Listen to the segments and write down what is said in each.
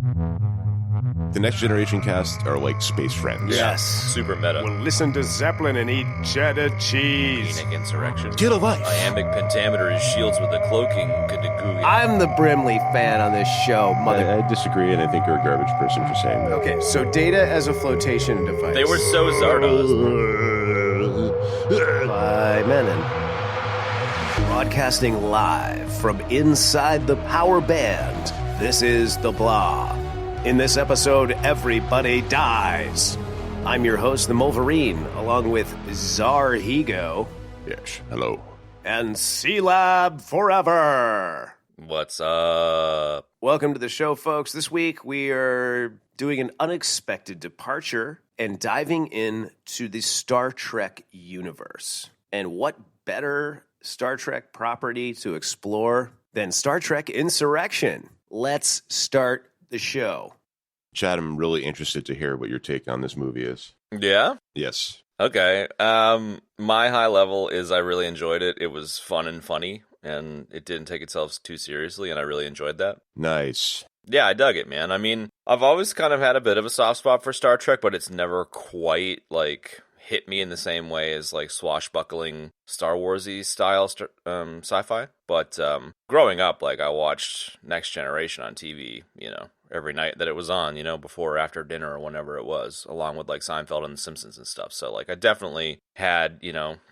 The Next Generation cast are like space friends. Yes. Super meta. We'll listen to Zeppelin and eat cheddar cheese. Penic Insurrection. Get a life. Iambic pentameter is shields with the cloaking. I'm the Brimley fan on this show, I disagree, and I think you're a garbage person for saying that. Okay, so data as a flotation device. They were so Zardoz. By Menon. Broadcasting live from inside the power band, this is The Blah. In this episode, everybody dies. I'm your host, the Wolverine, along with Zarhigo. Yes, hello. And C-Lab Forever. What's up? Welcome to the show, folks. This week, we are doing an unexpected departure and diving into the Star Trek universe. And what better Star Trek property to explore than Star Trek Insurrection? Let's start the show. Chad, I'm really interested to hear what your take on this movie is. Yeah? Yes. Okay. My high level is I really enjoyed it. It was fun and funny, and it didn't take itself too seriously, and I really enjoyed that. Nice. Yeah, I dug it, man. I mean, I've always kind of had a bit of a soft spot for Star Trek, but it's never quite, hit me in the same way as, swashbuckling Star Wars-y style sci-fi. But growing up, I watched Next Generation on TV, every night that it was on, before or after dinner or whenever it was, along with, Seinfeld and The Simpsons and stuff. So, I definitely had,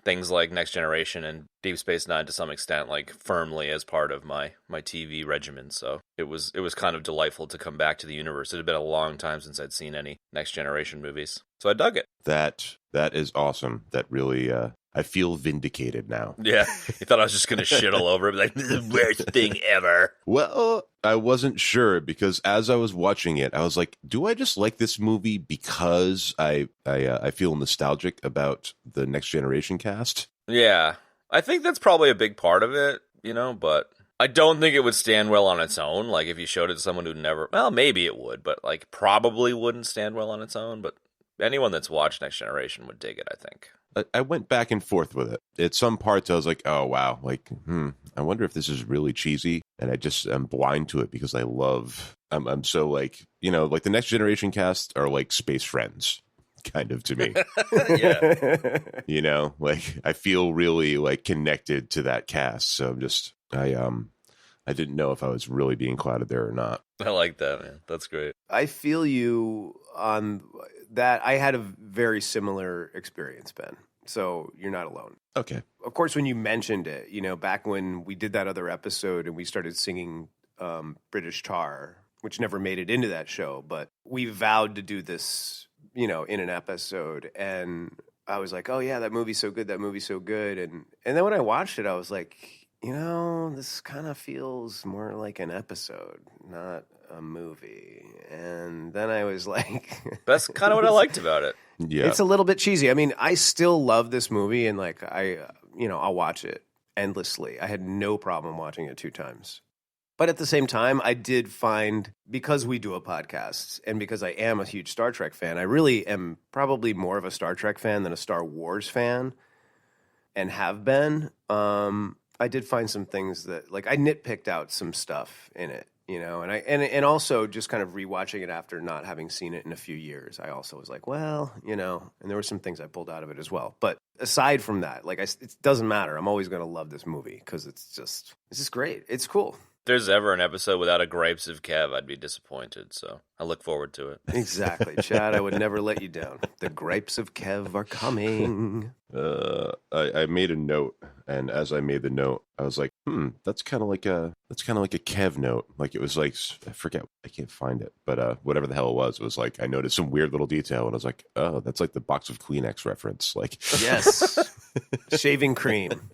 things like Next Generation and Deep Space Nine to some extent, firmly as part of my TV regimen. So it was kind of delightful to come back to the universe. It had been a long time since I'd seen any Next Generation movies. So I dug it. That is awesome. That really, I feel vindicated now. Yeah. You thought I was just going to shit all over it, this is the worst thing ever. Well, I wasn't sure because as I was watching it, I was like, do I just like this movie because I feel nostalgic about the Next Generation cast? Yeah. I think that's probably a big part of it, but I don't think it would stand well on its own. If you showed it to someone who'd never, well, maybe it would, but probably wouldn't stand well on its own. But anyone that's watched Next Generation would dig it, I think. I went back and forth with it. At some parts, I was like, oh, wow. I wonder if this is really cheesy. And I'm blind to it because I'm so the Next Generation cast are like space friends, kind of to me. Yeah. I feel really connected to that cast. So I didn't know if I was really being clouded there or not. I like that, man. That's great. I feel you on that. I had a very similar experience, Ben. So you're not alone. Okay. Of course, when you mentioned it, back when we did that other episode and we started singing British Tar, which never made it into that show, but we vowed to do this, in an episode. And I was like, oh, yeah, that movie's so good. That movie's so good. And then when I watched it, I was like, this kind of feels more like an episode, not a movie. And then I was like... That's kind of what I liked about it. Yeah. It's a little bit cheesy. I mean, I still love this movie, and I'll watch it endlessly. I had no problem watching it 2 times. But at the same time, I did find, because we do a podcast, and because I am a huge Star Trek fan, I really am probably more of a Star Trek fan than a Star Wars fan, and have been. I did find some things that, I nitpicked out some stuff in it, and also just kind of rewatching it after not having seen it in a few years. I also was like, well, and there were some things I pulled out of it as well. But aside from that, it doesn't matter. I'm always going to love this movie because it's just great. It's cool. If there's ever an episode without a gripes of Kev, I'd be disappointed. So I look forward to it. Exactly, Chad. I would never let you down. The gripes of Kev are coming. I made a note, and as I made the note, I was like, that's kind of like a Kev note. It was I forget, I can't find it, but whatever the hell it was I noticed some weird little detail, and I was like, oh, that's the box of Kleenex reference. Yes, shaving cream.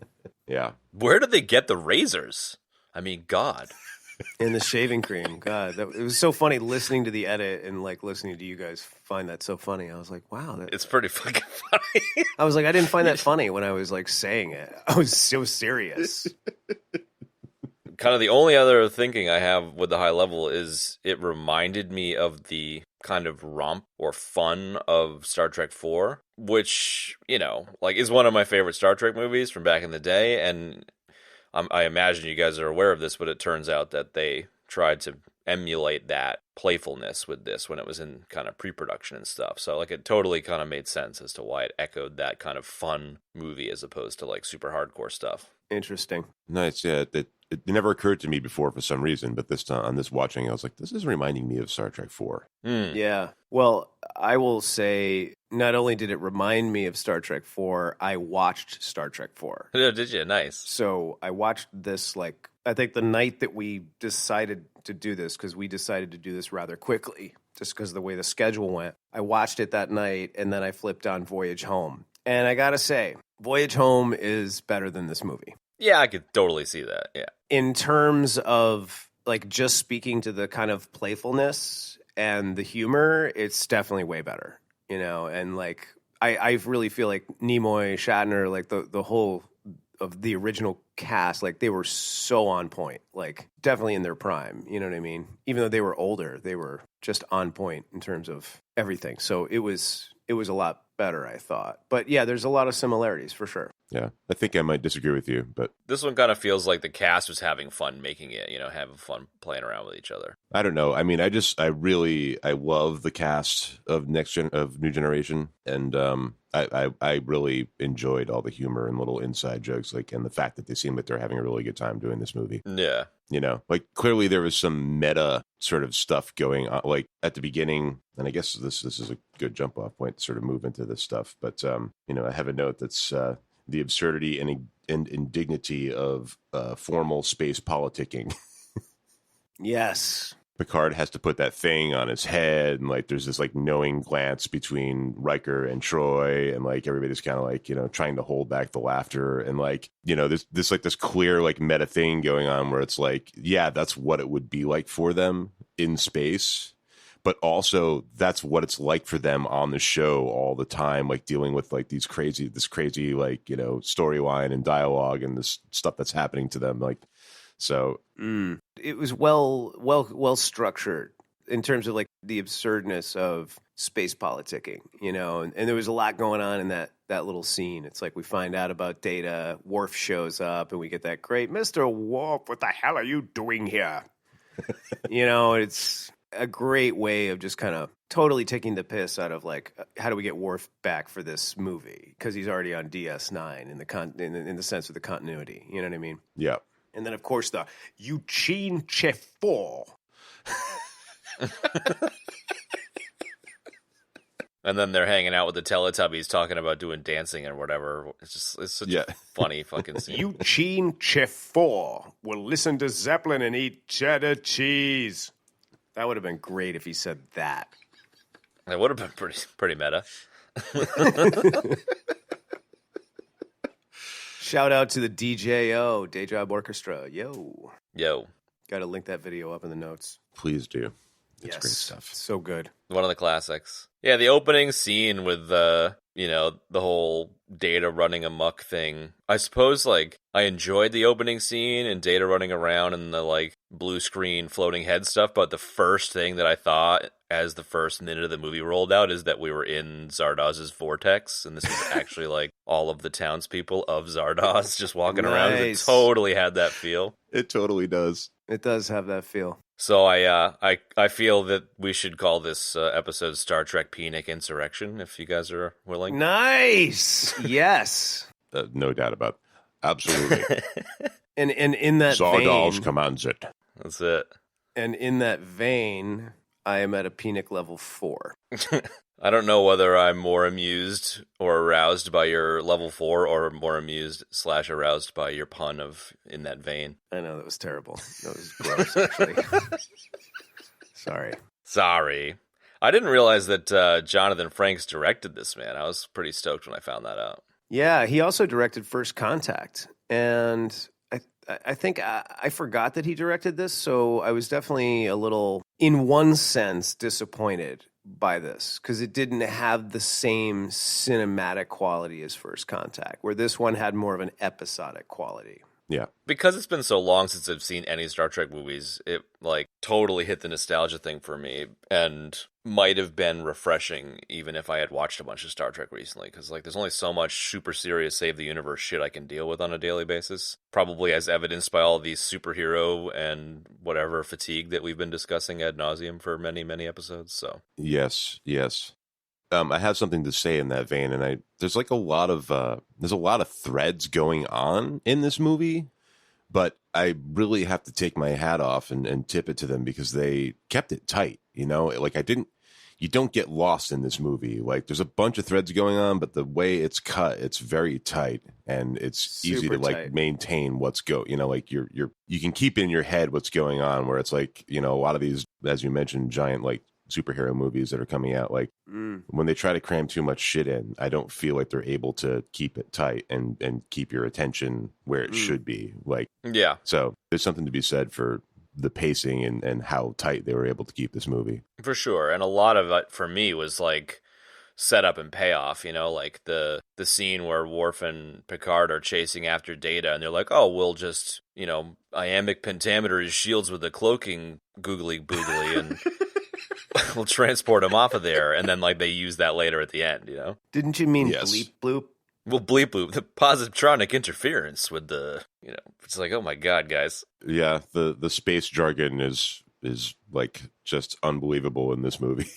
Yeah. Where did they get the razors? I mean, God. And the shaving cream. God, it was so funny listening to the edit and listening to you guys find that so funny. I was like, wow. It's pretty fucking funny. I was like, I didn't find that funny when I was saying it. I was so serious. Kind of the only other thinking I have with the high level is it reminded me of the kind of romp or fun of Star Trek 4, which, is one of my favorite Star Trek movies from back in the day. And I imagine you guys are aware of this, but it turns out that they tried to emulate that playfulness with this when it was in kind of pre-production and stuff. So like it totally kind of made sense as to why it echoed that kind of fun movie as opposed to like super hardcore stuff. Interesting. Nice. Yeah, it never occurred to me before for some reason, but this time on this watching, I was like, this is reminding me of Star Trek 4. Yeah. Well, I will say, not only did it remind me of Star Trek 4, I watched Star Trek 4. Oh, did you? Nice. So I watched this, like, I think the night that we decided to do this, because we decided to do this rather quickly, just because of the way the schedule went. I watched it that night, and then I flipped on Voyage Home. And I gotta say, Voyage Home is better than this movie. Yeah, I could totally see that. Yeah. In terms of, like, just speaking to the kind of playfulness and the humor, it's definitely way better, you know? And, like, I really feel like Nimoy, Shatner, like, the whole of the original cast, like, they were so on point, like, definitely in their prime, you know what I mean? Even though they were older, they were just on point in terms of everything. So it was a lot better, I thought. But yeah, there's a lot of similarities for sure. Yeah, I think I might disagree with you, but this one kind of feels like the cast was having fun making it, you know, having fun playing around with each other. I don't know. I mean, I love the cast of New Generation, and I really enjoyed all the humor and little inside jokes, like, and the fact that they seem like they're having a really good time doing this movie. Yeah. You know, like, clearly there was some meta sort of stuff going on, like, at the beginning, and I guess this is a good jump off point to sort of move into this stuff. But you know, I have a note that's the absurdity and indignity of formal space politicking. Yes. Picard has to put that thing on his head, and like there's this like knowing glance between Riker and Troy, and like everybody's kind of like, you know, trying to hold back the laughter, and like, you know, this like this clear like meta thing going on where it's like, yeah, that's what it would be like for them in space, but also that's what it's like for them on the show all the time, like dealing with like this crazy like, you know, storyline and dialogue and this stuff that's happening to them, like. So it was well structured in terms of like the absurdness of space politicking, you know, and there was a lot going on in that little scene. It's like we find out about Data, Worf shows up, and we get that great Mr. Worf, what the hell are you doing here? You know, it's a great way of just kind of totally taking the piss out of like, how do we get Worf back for this movie? Because he's already on DS9 in the sense of the continuity. You know what I mean? Yeah. And then, of course, the Eugene Chefor. And then they're hanging out with the Teletubbies talking about doing dancing and whatever. It's such a funny fucking scene. Eugene Chefor will listen to Zeppelin and eat cheddar cheese. That would have been great if he said that. It would have been pretty meta. Shout out to the DJO, Day Job Orchestra. Yo. Got to link that video up in the notes. Please do. It's yes. great stuff. So good. One of the classics. Yeah, the opening scene with you know, the whole Data running amok thing. I suppose, like, I enjoyed the opening scene and Data running around and the, like, blue screen floating head stuff, but the first thing that I thought as the first minute of the movie rolled out is that we were in Zardoz's vortex, and this was actually, like, all of the townspeople of Zardoz just walking around. It totally had that feel. It totally does. It does have that feel. So I feel that we should call this episode Star Trek Penic Insurrection, if you guys are willing. Nice. Yes. No doubt about it. Absolutely. and in that Zardoz vein, commands it. That's it. And in that vein, I am at a Penic level 4. I don't know whether I'm more amused or aroused by your level 4 or more amused / aroused by your pun of in that vein. I know, that was terrible. That was gross, actually. Sorry. I didn't realize that Jonathan Frakes directed this, man. I was pretty stoked when I found that out. Yeah, he also directed First Contact. And I think I forgot that he directed this, so I was definitely a little, in one sense, disappointed by this because it didn't have the same cinematic quality as First Contact, where this one had more of an episodic quality. Yeah. Because it's been so long since I've seen any Star Trek movies, it like totally hit the nostalgia thing for me, and might have been refreshing even if I had watched a bunch of Star Trek recently, because like there's only so much super serious save the universe shit I can deal with on a daily basis, probably as evidenced by all these superhero and whatever fatigue that we've been discussing ad nauseum for many episodes. So Yes. I have something to say in that vein, and there's like a lot of threads going on in this movie, but I really have to take my hat off and tip it to them because they kept it tight. Like you don't get lost in this movie. Like there's a bunch of threads going on, but the way it's cut, it's very tight, and it's easy to like maintain what's like you can keep in your head what's going on. Where it's like a lot of these, as you mentioned, giant like superhero movies that are coming out, like when they try to cram too much shit in, I don't feel like they're able to keep it tight and keep your attention where it should be. Like, yeah. So there's something to be said for the pacing and how tight they were able to keep this movie. For sure. And a lot of it for me was like setup and payoff, like the scene where Worf and Picard are chasing after Data, and they're like, oh, we'll just, iambic pentameter his shields with a cloaking googly boogly and we'll transport him off of there, and then like they use that later at the end, Didn't you mean Yes. bleep bloop? Well, bleep bloop, the positronic interference with the, it's like, oh my god, guys. Yeah, the space jargon is like just unbelievable in this movie.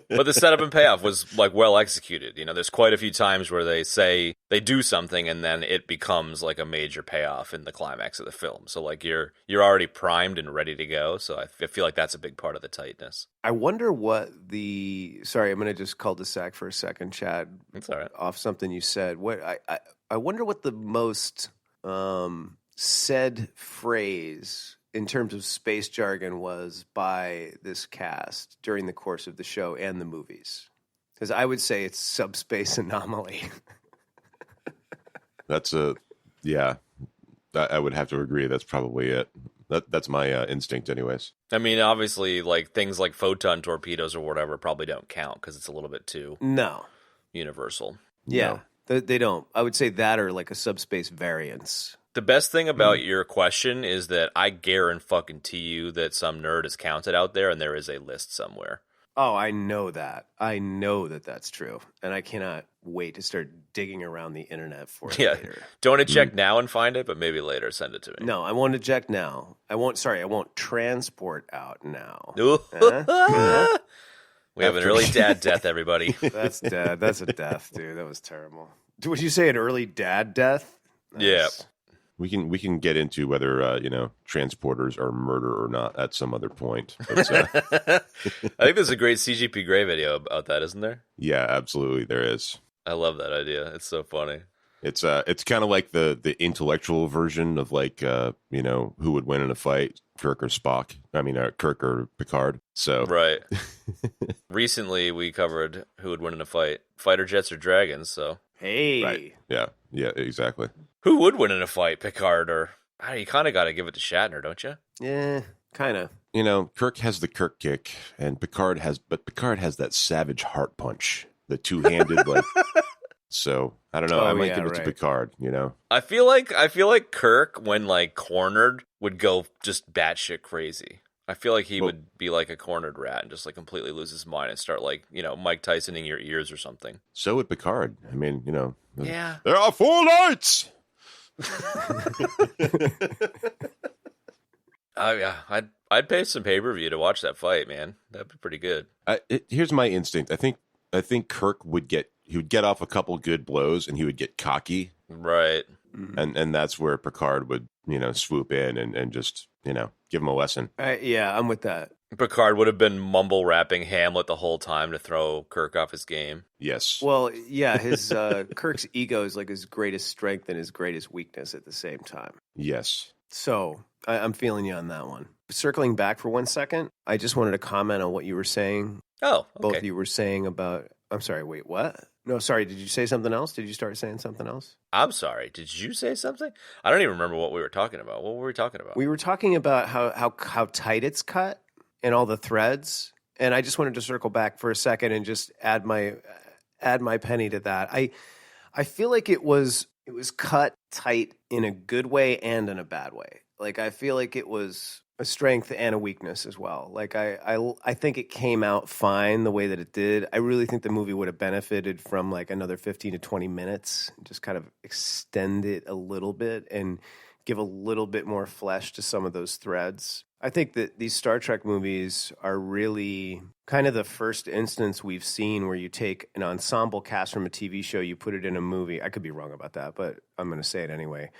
But the setup and payoff was like well executed. There's quite a few times where they say they do something and then it becomes like a major payoff in the climax of the film. So like you're already primed and ready to go. So I feel like that's a big part of the tightness. I wonder what sorry, I'm going to just cul-de-sac for a second, Chad. That's all right. Off something you said. I wonder what the most said phrase in terms of space jargon was by this cast during the course of the show and the movies. Because I would say it's subspace anomaly. Yeah, I would have to agree. That's probably it. That's my instinct anyways. I mean, obviously, like things like photon torpedoes or whatever probably don't count because it's a little bit too universal. Yeah, they don't. I would say that or like a subspace variance. The best thing about your question is that I guarantee you that some nerd has counted out there and there is a list somewhere. Oh, I know that. I know that that's true. And I cannot wait to start digging around the internet for it later. Don't eject now and find it, but maybe later send it to me. No, I won't eject now. I won't transport out now. We have an early dad death, everybody. That's dead. That's a death, dude. That was terrible. Would you say an early dad death? Nice. Yeah. We can get into whether transporters are murder or not at some other point. But, I think there's a great CGP Grey video about that, isn't there? Yeah, absolutely, there is. I love that idea. It's so funny. It's kind of like the intellectual version of like who would win in a fight, Kirk or Spock. I mean, Kirk or Picard. So right. Recently, we covered who would win in a fight, fighter jets or dragons. So hey, right. Yeah, exactly. Who would win in a fight, Picard or? You kind of got to give it to Shatner, don't you? Yeah, kind of. Kirk has the Kirk kick, and Picard has that savage heart punch, the two-handed like. So I don't know. I might give it to Picard. I feel like Kirk, when like cornered, would go just batshit crazy. I feel like he would be like a cornered rat and just like completely lose his mind and start like Mike Tysoning your ears or something. So would Picard. I mean, yeah. There are 4 lights. Yeah, I'd pay some pay-per-view to watch that fight, man. That'd be pretty good. Here's my instinct. I think Kirk would get off a couple good blows and he would get cocky, right? And that's where Picard would swoop in and just give him a lesson. Yeah, I'm with that. Picard would have been mumble rapping Hamlet the whole time to throw Kirk off his game. Yes. Well, yeah, his Kirk's ego is like his greatest strength and his greatest weakness at the same time. Yes. So I'm feeling you on that one. Circling back for 1 second, I just wanted to comment on what you were saying. Oh, okay. Both of you were saying about. I'm sorry. Wait, what? No, sorry. Did you say something else? Did you start saying something else? I'm sorry. Did you say something? I don't even remember what we were talking about. What were we talking about? We were talking about how tight it's cut and all the threads. And I just wanted to circle back for a second and just add my penny to that. I feel like it was It was cut tight in a good way and in a bad way. Like, I feel like it was a strength and a weakness as well. Like, I think it came out fine the way that it did. I really think the movie would have benefited from like another 15 to 20 minutes, just kind of extend it a little bit and give a little bit more flesh to some of those threads. I think that these Star Trek movies are really kind of the first instance we've seen where you take an ensemble cast from a TV show, you put it in a movie. I could be wrong about that, but I'm going to say it anyway.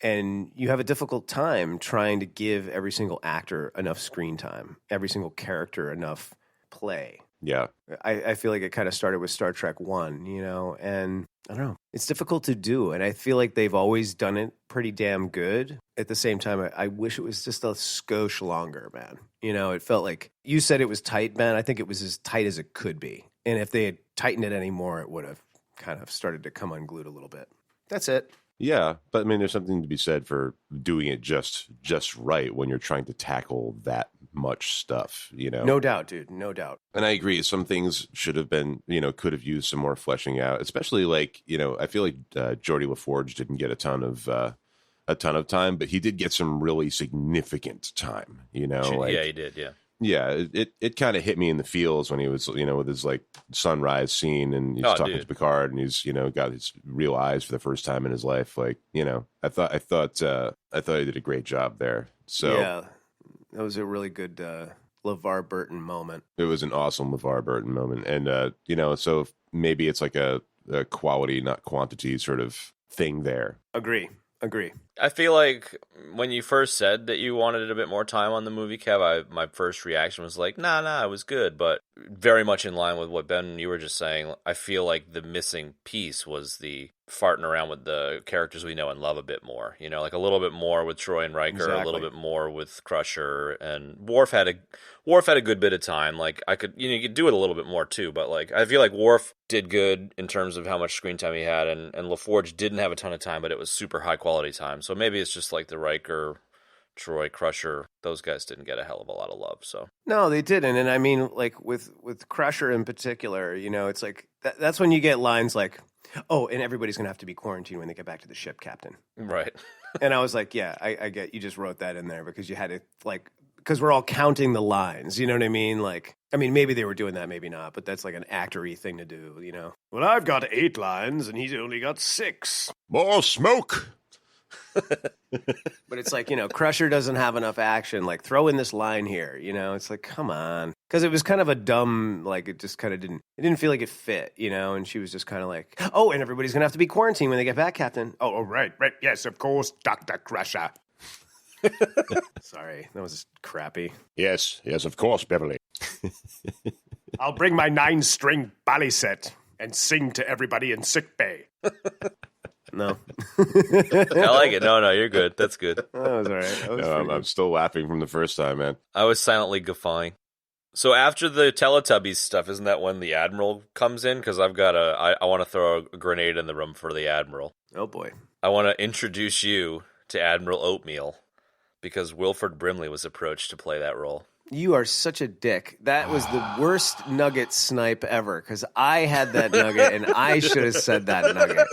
And you have a difficult time trying to give every single actor enough screen time, every single character enough play. Yeah. I feel like it kind of started with Star Trek 1, you know, and I don't know. It's difficult to do, and I feel like they've always done it pretty damn good. At the same time, I wish it was just a skosh longer, man. You know, it felt like, you said it was tight, man. I think it was as tight as it could be. And if they had tightened it any more, it would have kind of started to come unglued a little bit. That's it. Yeah, but I mean, there's something to be said for doing it just right when you're trying to tackle that much stuff, you know? No doubt, dude. No doubt. And I agree. Some things should have been, you know, could have used some more fleshing out, especially like, you know, I feel like Geordie LaForge didn't get a ton of time, but he did get some really significant time, you know? Like, yeah, he did, yeah. Yeah, it kind of hit me in the feels when he was, you know, with his like sunrise scene and he's talking to Picard and he's, you know, got his real eyes for the first time in his life. Like, you know, I thought he did a great job there. So yeah, that was a really good LeVar Burton moment. It was an awesome LeVar Burton moment, and you know, so maybe it's like a quality, not quantity sort of thing there. Agree. I feel like when you first said that you wanted a bit more time on the movie, Kev, my first reaction was like, nah, it was good. But very much in line with what, Ben, you were just saying, I feel like the missing piece was the farting around with the characters we know and love a bit more. You know, like a little bit more with Troy and Riker, exactly. A little bit more with Crusher, and Worf had a good bit of time. Like, I could, you know, you could do it a little bit more too, but like, I feel like Worf did good in terms of how much screen time he had, and LaForge didn't have a ton of time, but it was super high quality time. So maybe it's just like the Riker, Troy, Crusher, those guys didn't get a hell of a lot of love. So no, they didn't. And I mean, like with Crusher in particular, you know, it's like that's when you get lines like, "Oh, and everybody's gonna have to be quarantined when they get back to the ship, Captain." Right. And I was like, yeah, I get you just wrote that in there because you had to like, because we're all counting the lines, you know what I mean? Like, I mean, maybe they were doing that, maybe not, but that's like an actor-y thing to do, you know? Well, I've got 8 lines and he's only got 6. More smoke. But it's like, you know, Crusher doesn't have enough action. Like, throw in this line here, you know? It's like, come on. Because it was kind of a dumb, like, it just kind of didn't feel like it fit, you know? And she was just kind of like, oh, and everybody's going to have to be quarantined when they get back, Captain. Oh, right. Yes, of course, Dr. Crusher. Sorry, that was crappy. Yes, of course, Beverly. I'll bring my 9-string bally set and sing to everybody in sick bay. No. I like it. No, you're good. That's good. That was all right. I'm still laughing from the first time, man. I was silently guffawing. So after the Teletubbies stuff, isn't that when the Admiral comes in? Because I want to throw a grenade in the room for the Admiral. Oh, boy. I want to introduce you to Admiral Oatmeal, because Wilford Brimley was approached to play that role. You are such a dick. That was the worst nugget snipe ever, because I had that nugget, and I should have said that nugget.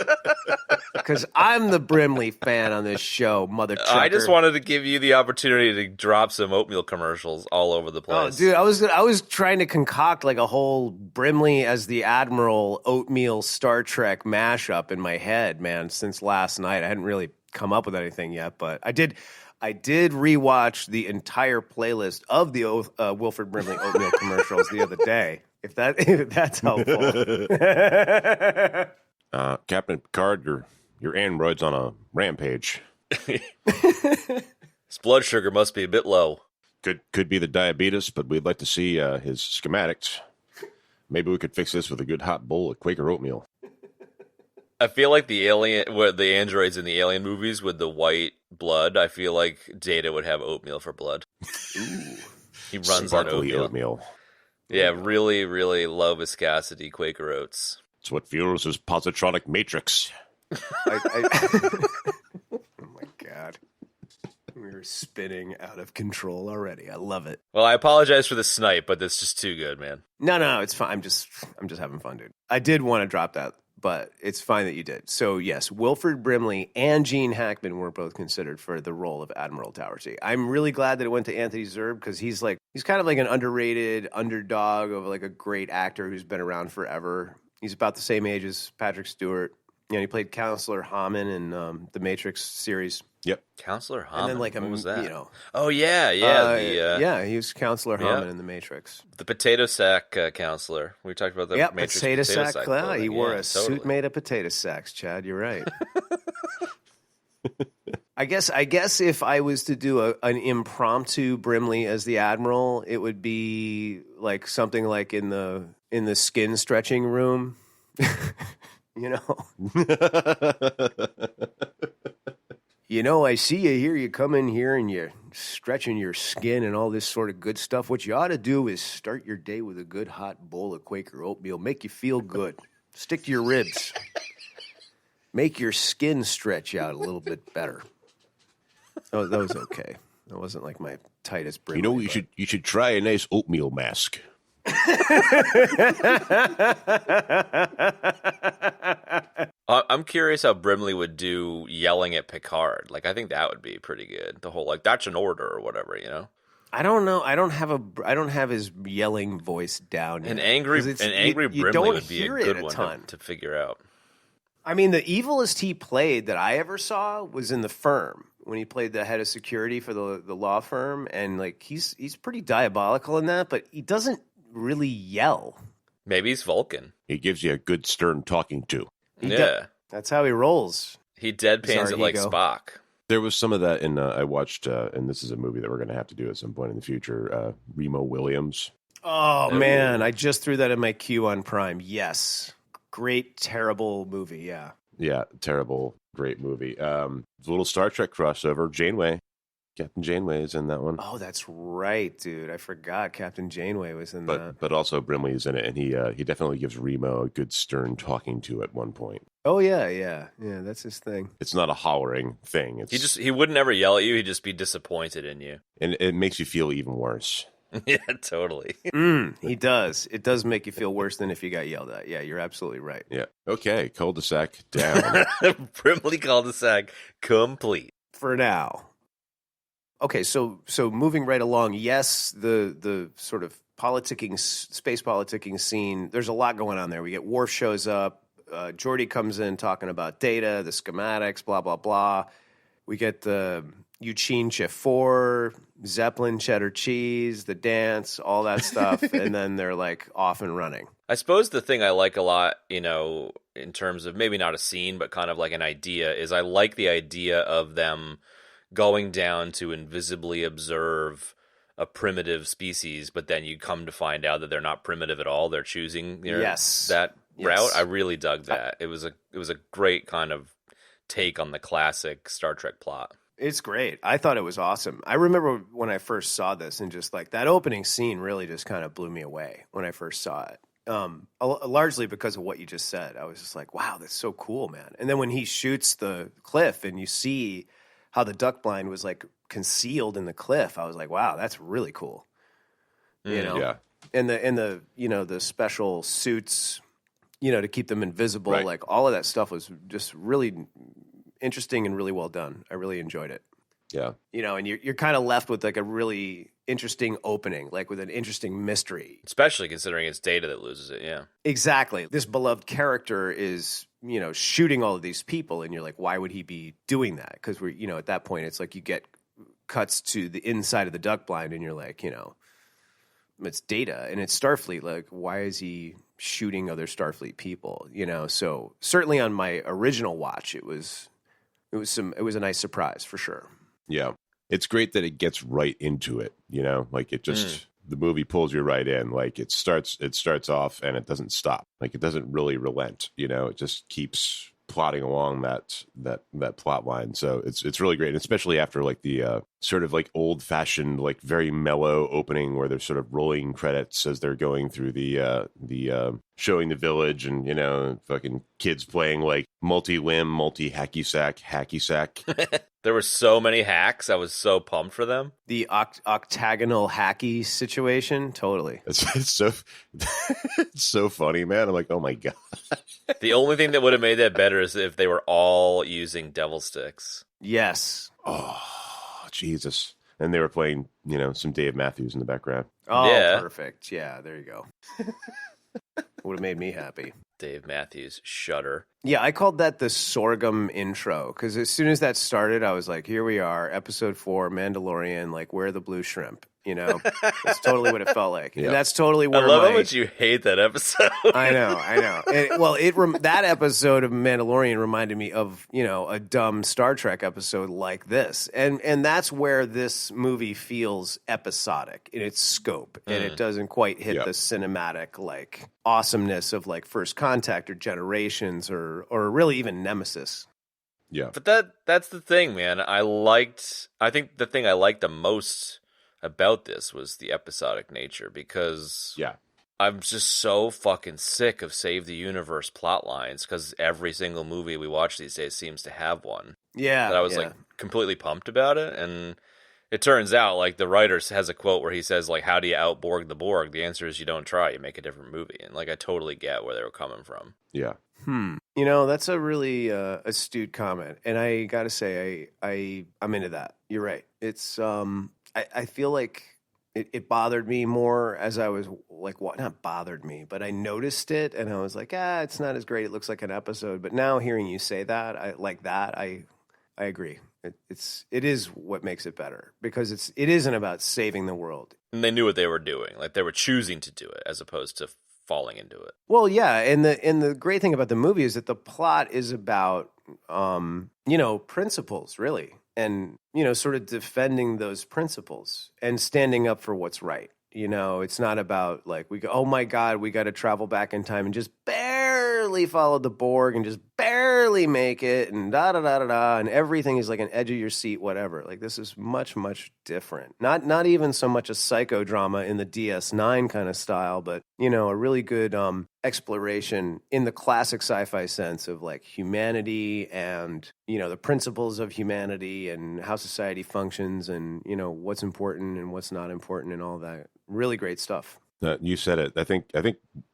Because I'm the Brimley fan on this show, mother trucker. I just wanted to give you the opportunity to drop some oatmeal commercials all over the place. Oh, dude, I was trying to concoct like a whole Brimley as the Admiral Oatmeal Star Trek mashup in my head, man, since last night. I hadn't really come up with anything yet, but I did rewatch the entire playlist of the Wilford Brimley oatmeal commercials the other day. If that's helpful. Captain Picard, your android's on a rampage. His blood sugar must be a bit low. Could be the diabetes, but we'd like to see his schematics. Maybe we could fix this with a good hot bowl of Quaker oatmeal. I feel like the androids in the Alien movies with the white blood, I feel like Data would have oatmeal for blood. Ooh. He runs on oatmeal. Yeah, really, really low viscosity Quaker oats. It's what fuels his positronic matrix. Oh my God. We're spinning out of control already. I love it. Well, I apologize for the snipe, but that's just too good, man. No, it's fine. I'm just having fun, dude. I did want to drop that but it's fine that you did. So yes, Wilford Brimley and Gene Hackman were both considered for the role of Admiral Dougherty. I'm really glad that it went to Anthony Zerbe because he's kind of like an underrated underdog of like a great actor who's been around forever. He's about the same age as Patrick Stewart. You know, he played Counselor Hammond in the Matrix series. Yep. Counselor Hammond. And then like what was that? You know, oh yeah, yeah, he was Counselor Hammond in the Matrix. The potato sack counselor. We talked about the Matrix potato sack. He wore a totally. suit made of potato sacks. Chad, you're right. I guess if I was to do an impromptu Brimley as the Admiral, it would be like something like in the skin stretching room. You know. You know, I see you here. You come in here and you're stretching your skin and all this sort of good stuff. What you ought to do is start your day with a good hot bowl of Quaker oatmeal. Make you feel good. Stick to your ribs. Make your skin stretch out a little bit better. Oh, that was okay. That wasn't like my tightest Brimley. You know, you should try a nice oatmeal mask. I'm curious how Brimley would do yelling at Picard. Like, I think that would be pretty good. The whole like that's an order or whatever, you know. I don't know. I don't have his yelling voice down. An angry Brimley would be a good one to figure out. I mean, the evilest he played that I ever saw was in The Firm when he played the head of security for the law firm, and like he's pretty diabolical in that, but he doesn't really yell. Maybe he's Vulcan. He gives you a good stern talking to. That's how he rolls. He deadpans it like Spock. There was some of that in I watched, and this is a movie that we're going to have to do at some point in the future. Remo Williams. Oh man, I just threw that in my queue on Prime. Yes, great, terrible movie. Yeah, terrible, great movie. A little Star Trek crossover. Janeway, Captain Janeway is in that one. Oh, that's right, dude. I forgot Captain Janeway was in that. But also Brimley is in it, and he definitely gives Remo a good stern talking to at one point. Oh yeah. That's his thing. It's not a hollering thing. He wouldn't ever yell at you. He'd just be disappointed in you, and it makes you feel even worse. Yeah, totally. He does. It does make you feel worse than if you got yelled at. Yeah, you're absolutely right. Yeah. Okay, cul-de-sac down. Brimley cul-de-sac complete for now. Okay, so moving right along, yes, the sort of space politicking scene, there's a lot going on there. We get Worf shows up, Geordi comes in talking about data, the schematics, blah, blah, blah. We get the Eugene Chef4, Zeppelin cheddar cheese, the dance, all that stuff, and then they're like off and running. I suppose the thing I like a lot, you know, in terms of maybe not a scene, but kind of like an idea, is I like the idea of them going down to invisibly observe a primitive species, but then you come to find out that they're not primitive at all. They're choosing that route. I really dug that. It was a great kind of take on the classic Star Trek plot. It's great. I thought it was awesome. I remember when I first saw this, and just like that opening scene really just kind of blew me away when I first saw it. Largely because of what you just said. I was just like, wow, that's so cool, man. And then when he shoots the cliff and you see how the duck blind was like concealed in the cliff, I was like, wow, that's really cool. You know? Yeah. And the you know, the special suits, you know, to keep them invisible, right. Like all of that stuff was just really interesting and really well done. I really enjoyed it. Yeah. You know, and you're kind of left with like a really interesting opening, like with an interesting mystery. Especially considering it's Data that loses it, yeah. Exactly. This beloved character is, you know, shooting all of these people, and you're like, why would he be doing that? Because we're, you know, at that point, it's like you get cuts to the inside of the duck blind, and you're like, you know, it's Data, and it's Starfleet. Like, why is he shooting other Starfleet people? You know, so certainly on my original watch, it was a nice surprise for sure. Yeah. It's great that it gets right into it, you know, like it just, the movie pulls you right in. Like it starts off and it doesn't stop. Like it doesn't really relent, you know, it just keeps plodding along that plot line. So it's really great. And especially after like the sort of like old fashioned, like very mellow opening where they're sort of rolling credits as they're going through the showing the village, and fucking kids playing like multi-limb, multi-hacky sack. There were so many hacks. I was so pumped for them. The octagonal hacky situation, totally. It's so it's so funny, man. I'm like, oh my god. The only thing that would have made that better is if they were all using devil sticks. Yes. Oh, Jesus. And they were playing, some Dave Matthews in the background. Oh, Yeah. Perfect. Yeah, there you go. Would have made me happy. Dave Matthews, Shudder. Yeah, I called that the sorghum intro because as soon as that started, I was like, here we are, episode 4, Mandalorian, like, where are the blue shrimp? That's totally what it felt like. Yeah. And that's totally where I love how much you hate that episode. I know. And, that episode of Mandalorian reminded me of, a dumb Star Trek episode like this. And that's where this movie feels episodic in its scope. And it doesn't quite hit the cinematic, like, awesomeness of, like, First Contact or Generations or really even Nemesis. Yeah. But that's the thing, man. I think the thing I liked the most about this was the episodic nature, because I'm just so fucking sick of Save the Universe plot lines, because every single movie we watch these days seems to have one. Yeah. That I was like completely pumped about it. And it turns out, like, the writer has a quote where he says, like, how do you outborg the Borg? The answer is you don't try, you make a different movie. And like, I totally get where they were coming from. Yeah. That's a really astute comment. And I got to say, I'm into that. You're right. It's, I feel like it bothered me more as I was like, what? Not bothered me, but I noticed it and I was like, it's not as great. It looks like an episode. But now hearing you say that, I agree. It is what makes it better, because it isn't about saving the world. And they knew what they were doing. Like, they were choosing to do it as opposed to falling into it. Well, yeah, and the great thing about the movie is that the plot is about principles, really. And, sort of defending those principles and standing up for what's right. It's not about like, oh my God, we got to travel back in time and just barely follow the Borg and just barely make it and da-da-da-da-da. And everything is like an edge of your seat, whatever. Like, this is much, much different. Not even so much a psychodrama in the DS9 kind of style, but, a really good exploration in the classic sci-fi sense of like humanity and, the principles of humanity and how society functions and, what's important and what's not important and all that. Really great stuff. You said it. I think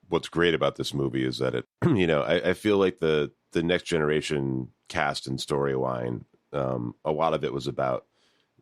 what's great about this movie is that it, I feel like the Next Generation cast and storyline, a lot of it was about,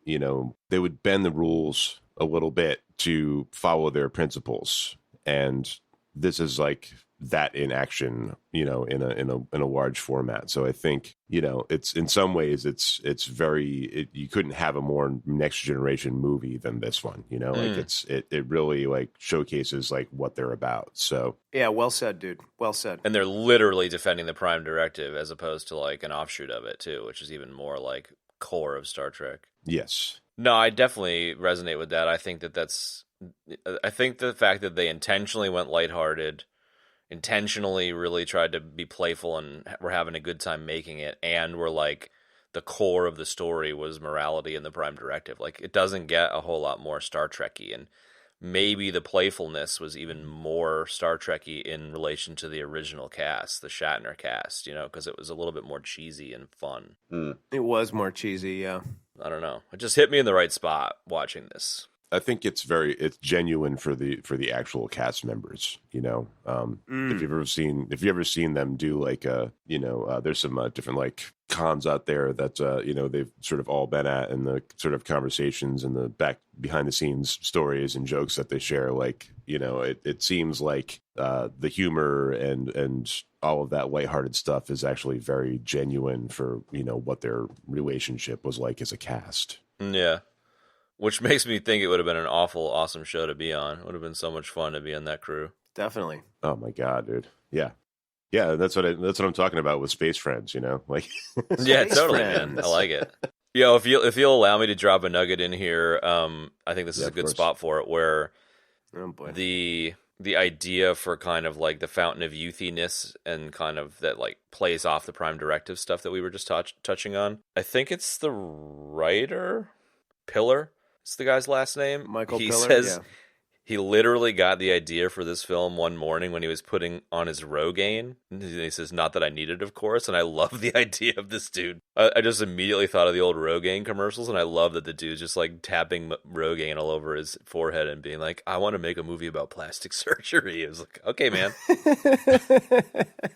they would bend the rules a little bit to follow their principles. And this is like that in action, in a large format. So I think, it's in some ways it's very, you couldn't have a more Next Generation movie than this one, like it really like showcases like what they're about. So yeah, well said, dude. Well said. And they're literally defending the Prime Directive as opposed to like an offshoot of it too, which is even more like core of Star Trek. Yes. No, I definitely resonate with that. I think the fact that they intentionally went lighthearted, intentionally really tried to be playful and were having a good time making it, and were like the core of the story was morality and the Prime Directive. Like, it doesn't get a whole lot more Star Trek-y, and maybe the playfulness was even more Star Trek-y in relation to the original cast, the Shatner cast, because it was a little bit more cheesy and fun. It was more cheesy, yeah. I don't know. It just hit me in the right spot watching this. I think it's genuine for the actual cast members, if you've ever seen them do like there's some different like cons out there that they've sort of all been at, and the sort of conversations and the behind the scenes stories and jokes that they share, like it seems like the humor and all of that lighthearted stuff is actually very genuine for what their relationship was like as a cast. Yeah. Which makes me think it would have been an awesome show to be on. It would have been so much fun to be on that crew. Definitely. Oh my God, dude. Yeah. That's what I'm talking about with Space Friends, like. Yeah, totally, man. I like it. Yo, if you'll allow me to drop a nugget in here, I think this is a good spot for it, where the idea for kind of like the fountain of youthiness and kind of that like plays off the Prime Directive stuff that we were just touching on. I think it's the writer Pillar is the guy's last name. Michael He Pillar, says yeah. he literally got the idea for this film one morning when he was putting on his Rogaine. And he says, not that I need it, of course. And I love the idea of this dude. I just immediately thought of the old Rogaine commercials. And I love that the dude's just like tapping Rogaine all over his forehead and being like, I want to make a movie about plastic surgery. It was like, okay, man.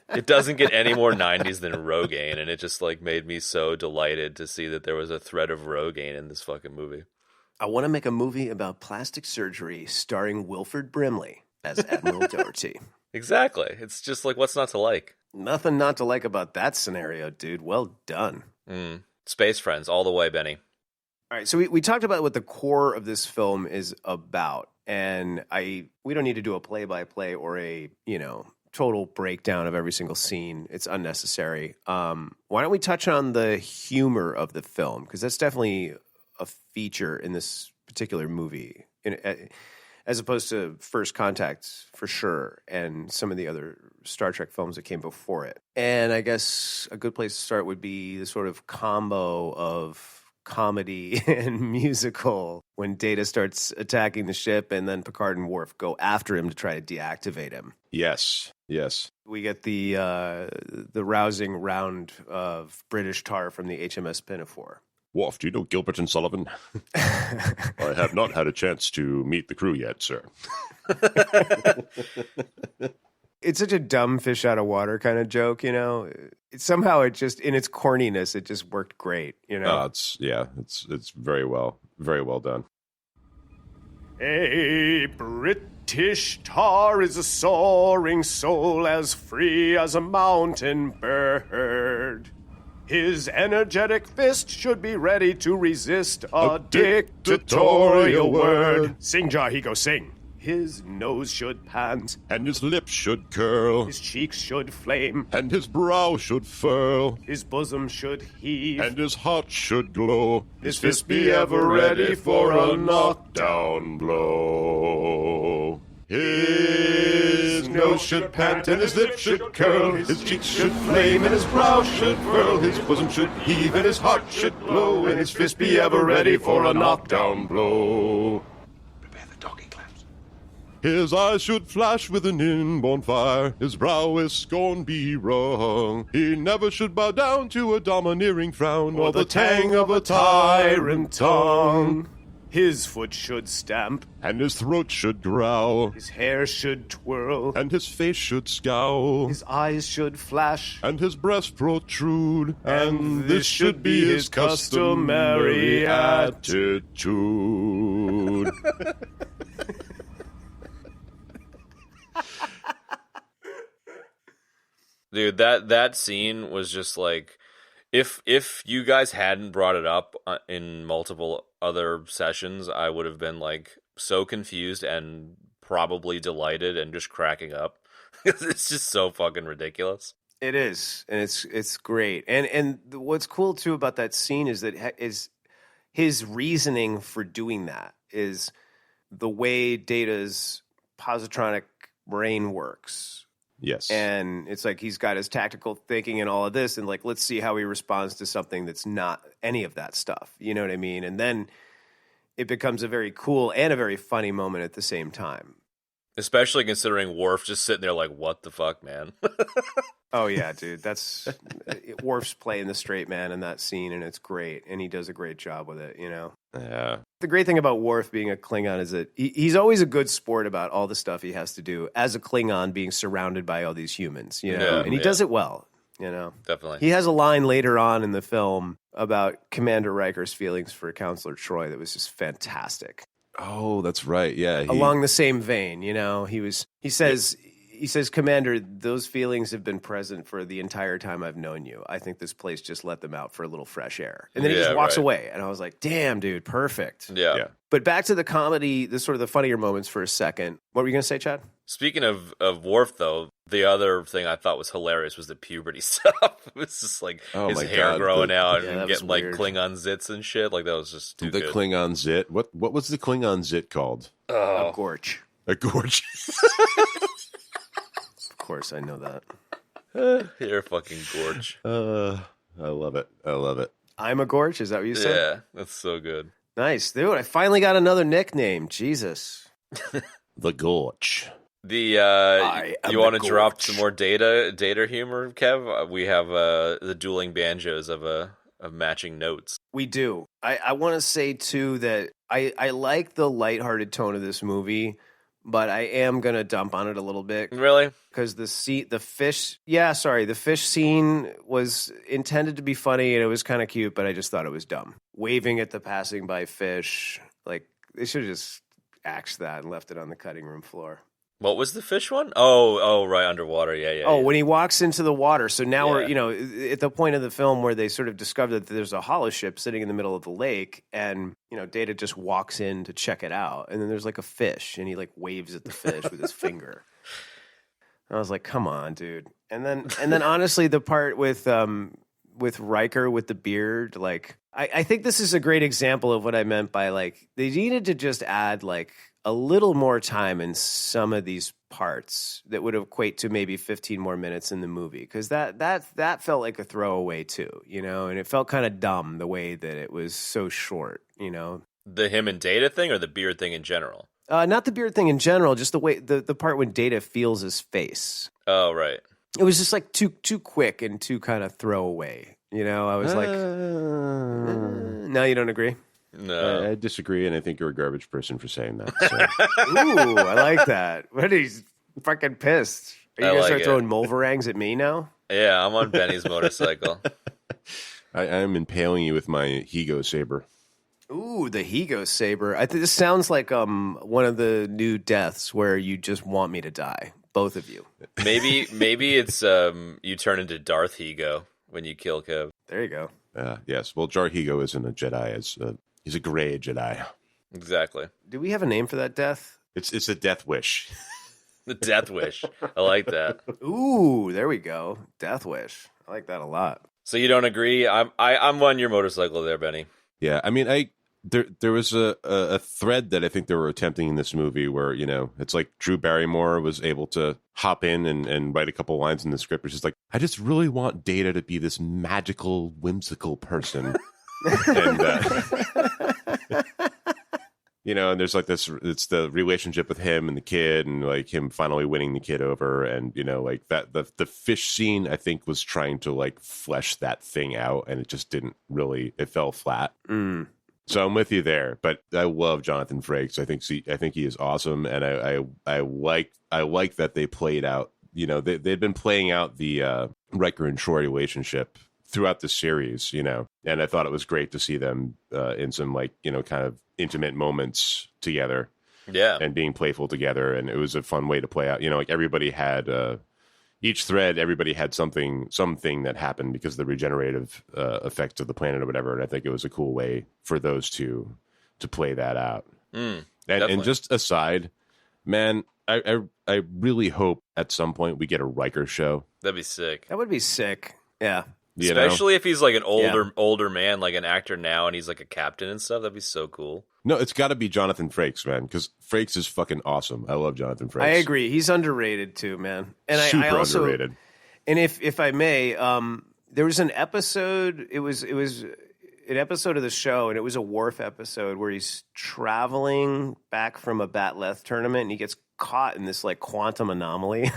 It doesn't get any more 90s than Rogaine. And it just like made me so delighted to see that there was a thread of Rogaine in this fucking movie. I want to make a movie about plastic surgery starring Wilford Brimley as Admiral Doherty. Exactly. It's just like, what's not to like? Nothing not to like about that scenario, dude. Well done. Space Friends all the way, Benny. All right, so we talked about what the core of this film is about, and we don't need to do a play-by-play or a, total breakdown of every single scene. It's unnecessary. Why don't we touch on the humor of the film? Because that's definitely a feature in this particular movie, as opposed to First Contact, for sure, and some of the other Star Trek films that came before it. And I guess a good place to start would be the sort of combo of comedy and musical when Data starts attacking the ship and then Picard and Worf go after him to try to deactivate him. Yes. We get the rousing round of British tar from the HMS Pinafore. Worf, do you know Gilbert and Sullivan? I have not had a chance to meet the crew yet, sir. It's such a dumb fish out of water kind of joke, Somehow it just, in its corniness, it just worked great, It's very well done. A British tar is a soaring soul as free as a mountain bird. His energetic fist should be ready to resist a dictatorial word. Sing, Jahigo, sing. His nose should pant, And his lips should curl, his cheeks should flame, and his brow should furl, his bosom should heave, and his heart should glow. his fist be ever ready for a knockdown blow. His nose should pant and his lips should curl, his cheeks should flame and his brow should furl, his bosom should heave and his heart should glow, and his fist be ever ready for a knockdown blow. Prepare the docking clamps. His eyes should flash with an inborn fire, his brow with scorn be wrung. He never should bow down to a domineering frown, or the tang of a tyrant tongue. His foot should stamp, and his throat should growl, his hair should twirl, and his face should scowl, his eyes should flash, and his breast protrude, and this should be his customary attitude. Dude, that scene was just like, if you guys hadn't brought it up in multiple other sessions, I would have been like so confused and probably delighted and just cracking up. It's just so fucking ridiculous. It is, and it's great. And what's cool too about that scene is that his reasoning for doing that is the way Data's positronic brain works. Yes. And it's like he's got his tactical thinking and all of this, and like, let's see how he responds to something that's not any of that stuff. You know what I mean? And then it becomes a very cool and a very funny moment at the same time. Especially considering Worf just sitting there like, what the fuck, man? Oh, yeah, dude. That's Worf's playing the straight man in that scene, and it's great. And he does a great job with it, Yeah. The great thing about Worf being a Klingon is that he's always a good sport about all the stuff he has to do as a Klingon being surrounded by all these humans, Yeah, and he does it well, Definitely. He has a line later on in the film about Commander Riker's feelings for Counselor Troy that was just fantastic. Oh, that's right. Yeah. Along the same vein, he says, Commander, those feelings have been present for the entire time I've known you. I think this place just let them out for a little fresh air. And then he just walks away. And I was like, damn, dude, perfect. Yeah. But back to the comedy, the sort of the funnier moments for a second. What were you going to say, Chad? Speaking of Worf, though, the other thing I thought was hilarious was the puberty stuff. It was just like his hair growing out and getting like Klingon zits and shit. Like that was just too good. The Klingon zit. What was the Klingon zit called? A gorge. A gorge. Of course, I know that. You're a fucking gorge. I love it. I'm a gorge? Is that what you said? Yeah, that's so good. Nice, dude. I finally got another nickname. Jesus. The Gorge. You I am want to the drop Gorge. some more data humor, Kev? We have the dueling banjos of matching notes. We do. I want to say, too, that I like the lighthearted tone of this movie, but I am going to dump on it a little bit. Really? Because the fish scene was intended to be funny, and it was kind of cute, but I just thought it was dumb. Waving at the passing by fish. Like, they should have just axed that and left it on the cutting room floor. What was the fish one? Oh, right, underwater. Yeah. Oh, when he walks into the water. So now Yeah. we're, at the point of the film where they sort of discover that there's a hollow ship sitting in the middle of the lake, and, Data just walks in to check it out. And then there's like a fish, and he like waves at the fish with his finger. And I was like, come on, dude. And then honestly, the part with Riker with the beard, like, I think this is a great example of what I meant by, like, they needed to just add, like, a little more time in some of these parts that would equate to maybe 15 more minutes in the movie, because that felt like a throwaway too, and it felt kind of dumb the way that it was so short, The him and Data thing, or the beard thing in general? Not the beard thing in general, just the way the part when Data feels his face. Oh, right. It was just like too quick and too kind of throwaway. I was like, no, you don't agree? No. I disagree, and I think you're a garbage person for saying that. So. Ooh, I like that. What, he's fucking pissed. Are you I going to like start it. throwing Mulverangs at me now? Yeah, I'm on Benny's motorcycle. I am impaling you with my Higo saber. Ooh, the Higo saber. I think this sounds like one of the new deaths where you just want me to die, both of you. Maybe it's you turn into Darth Higo when you kill Kev. There you go. Yes. Well, Jar Higo isn't a Jedi. He's a gray Jedi. Exactly. Do we have a name for that death? It's a death wish. The Death Wish. I like that. Ooh, there we go. Death wish. I like that a lot. So you don't agree? I'm on your motorcycle there, Benny. Yeah, I mean, there was a thread that I think they were attempting in this movie where, it's like Drew Barrymore was able to hop in and write a couple lines in the script, which is like, I just really want Data to be this magical, whimsical person. And, and there's like this, it's the relationship with him and the kid, and like him finally winning the kid over. And, like that, the fish scene, I think, was trying to like flesh that thing out, and it just didn't really, it fell flat. So I'm with you there, but I love Jonathan Frakes. I think he is awesome, and I like that they played out. They'd been playing out the Riker and Troy relationship throughout the series, and I thought it was great to see them in some kind of intimate moments together, and being playful together, and it was a fun way to play out. Like everybody had each thread, everybody had something that happened because of the regenerative effects of the planet or whatever. And I think it was a cool way for those two to play that out. And just aside, man, I really hope at some point we get a Riker show. That'd be sick. That would be sick. Yeah. Especially if he's like an older man, like an actor now, and he's like a captain and stuff. That'd be so cool. No, it's got to be Jonathan Frakes, man, because Frakes is fucking awesome. I love Jonathan Frakes. I agree. He's underrated too, man. And Super I also, underrated. And if I may, there was an episode. It was an episode of the show, and it was a Worf episode where he's traveling back from a Batleth tournament, and he gets caught in this like quantum anomaly.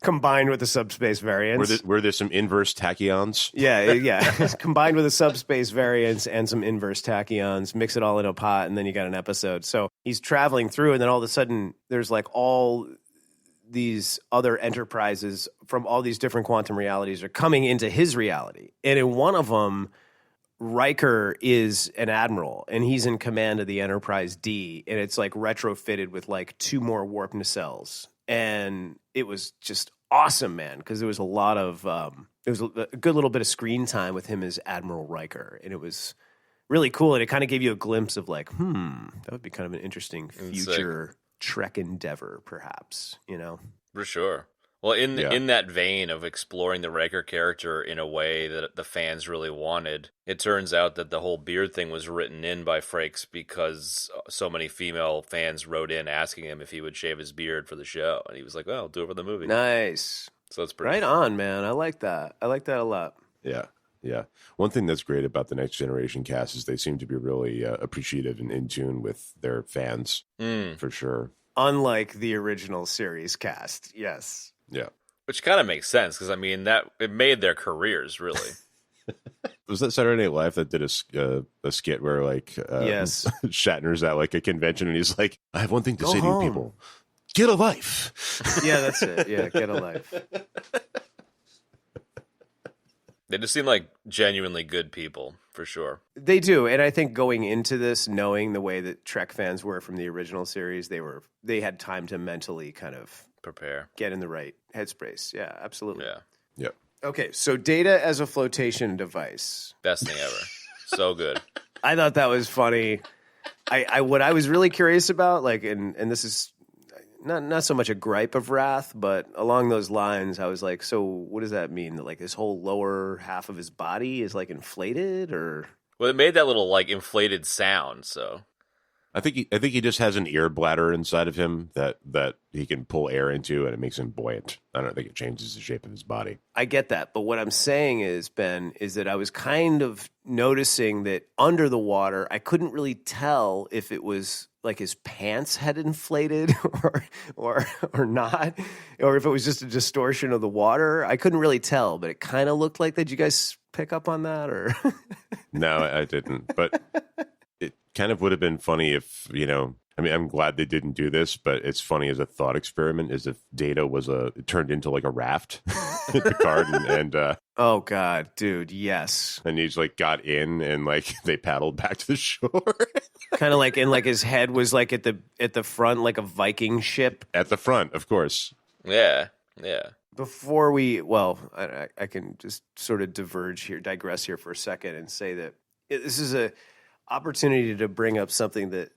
Combined with the subspace variance. Were there some inverse tachyons? Yeah. Combined with the subspace variance and some inverse tachyons, mix it all in a pot, and then you got an episode. So he's traveling through, and then all of a sudden, there's like all these other enterprises from all these different quantum realities are coming into his reality. And in one of them, Riker is an admiral, and he's in command of the Enterprise D, and it's like retrofitted with like 2 more warp nacelles. And it was just awesome, man, because there was a lot of it was a good little bit of screen time with him as Admiral Riker, and it was really cool. And it kind of gave you a glimpse of like, that would be kind of an interesting future Trek endeavor, perhaps. For sure. Well, in that vein of exploring the Riker character in a way that the fans really wanted, it turns out that the whole beard thing was written in by Frakes because so many female fans wrote in asking him if he would shave his beard for the show, and he was like, "Well, I'll do it for the movie." Nice. So that's pretty right on, man. I like that. I like that a lot. Yeah. Yeah. One thing that's great about the Next Generation cast is they seem to be really appreciative and in tune with their fans, for sure. Unlike the original series cast, yes. Yeah. Which kind of makes sense because I mean that it made their careers really. Was that Saturday Night Live that did a skit where like Yes. Shatner's at like a convention and he's like, I have one thing to Go say home. to you people. Get a life. Yeah, that's it. Yeah, get a life. They just seem like genuinely good people for sure. They do, and I think going into this, knowing the way that Trek fans were from the original series, they had time to mentally kind of Prepare. get in the right headspace. Yeah, absolutely. Yeah. Yep. Okay, so data as a flotation device. Best thing ever. So good. I thought that was funny. What I was really curious about, like, and this is not so much a gripe of Wrath, but along those lines, I was like, so what does that mean? That like this whole lower half of his body is like inflated, or Well, it made that little like inflated sound, so I think he just has an ear bladder inside of him that he can pull air into, and it makes him buoyant. I don't think it changes the shape of his body. I get that. But what I'm saying is, Ben, is that I was kind of noticing that under the water, I couldn't really tell if it was like his pants had inflated or not, or if it was just a distortion of the water. I couldn't really tell, but it kind of looked like that. Did you guys pick up on that, or? No, I didn't. But it kind of would have been funny if, I mean, I'm glad they didn't do this, but it's funny as a thought experiment is if Data it turned into like a raft at Picard and Oh God, dude, yes. and he's like got in and like they paddled back to the shore. Kind of like, and like his head was like at the front, like a Viking ship. At the front, of course. yeah. Before I can just sort of digress here for a second and say that this is a opportunity to bring up something that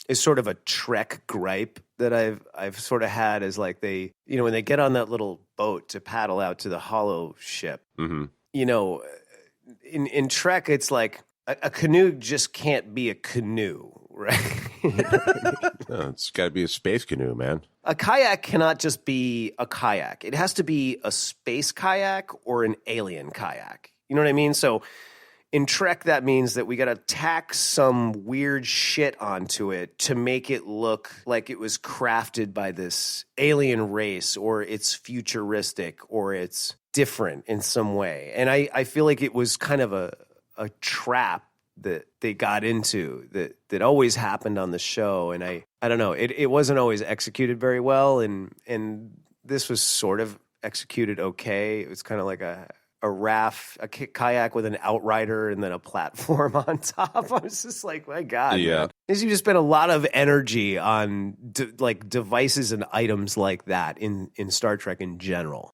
is sort of a Trek gripe that I've sort of had, is like they, when they get on that little boat to paddle out to the hollow ship, Mm-hmm. In Trek, it's like a canoe just can't be a canoe, right? No, it's got to be a space canoe, man. A kayak cannot just be a kayak. It has to be a space kayak or an alien kayak. You know what I mean? So in Trek, that means that we got to tack some weird shit onto it to make it look like it was crafted by this alien race, or it's futuristic, or it's different in some way. And I feel like it was kind of a trap that they got into that always happened on the show. And I don't know, it wasn't always executed very well. And this was sort of executed okay. It was kind of like a raft, a kayak with an outrider and then a platform on top. I was just like, my God, Yeah. man. You just spent a lot of energy on devices and items like that in Star Trek in general.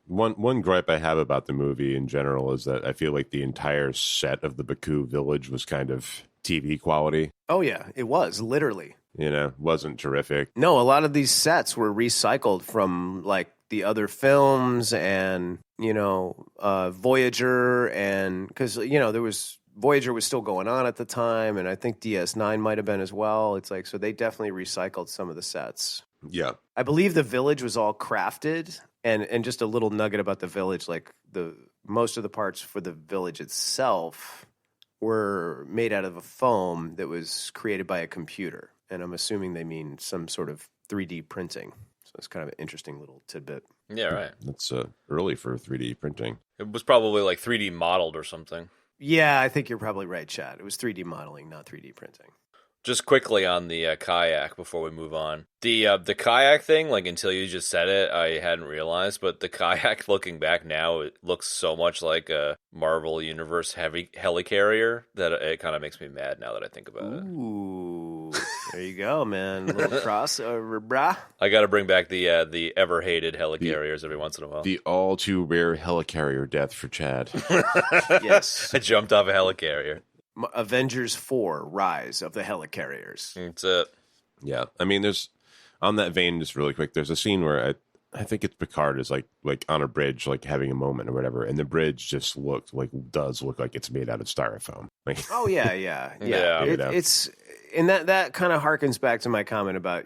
One gripe I have about the movie in general is that I feel like the entire set of the Baku village was kind of TV quality. Oh yeah, it was literally. Wasn't terrific. No, a lot of these sets were recycled from like the other films and, Voyager, and because, there was Voyager was still going on at the time, and I think DS9 might have been as well. It's like, so they definitely recycled some of the sets. Yeah. I believe the village was all crafted, and just a little nugget about the village, like most of the parts for the village itself were made out of a foam that was created by a computer. And I'm assuming they mean some sort of 3D printing. So it's kind of an interesting little tidbit. Yeah, right. That's early for 3D printing. It was probably like 3D modeled or something. Yeah, I think you're probably right, Chad. It was 3D modeling, not 3D printing. Just quickly on the kayak before we move on. The kayak thing, like until you just said it, I hadn't realized, but the kayak, looking back now, it looks so much like a Marvel Universe helicarrier that it kind of makes me mad now that I think about it. Ooh, there you go, man. A little crossover, brah. I got to bring back the ever-hated helicarriers every once in a while. The all too rare helicarrier death for Chad. Yes. I jumped off a helicarrier. Avengers 4, Rise of the Helicarriers. That's it. Yeah. I mean, there's, on that vein, just really quick, there's a scene where I think it's Picard is like on a bridge, like having a moment or whatever, and the bridge just does look like it's made out of styrofoam. Like, Oh, yeah. Yeah. It's, and that kind of harkens back to my comment about,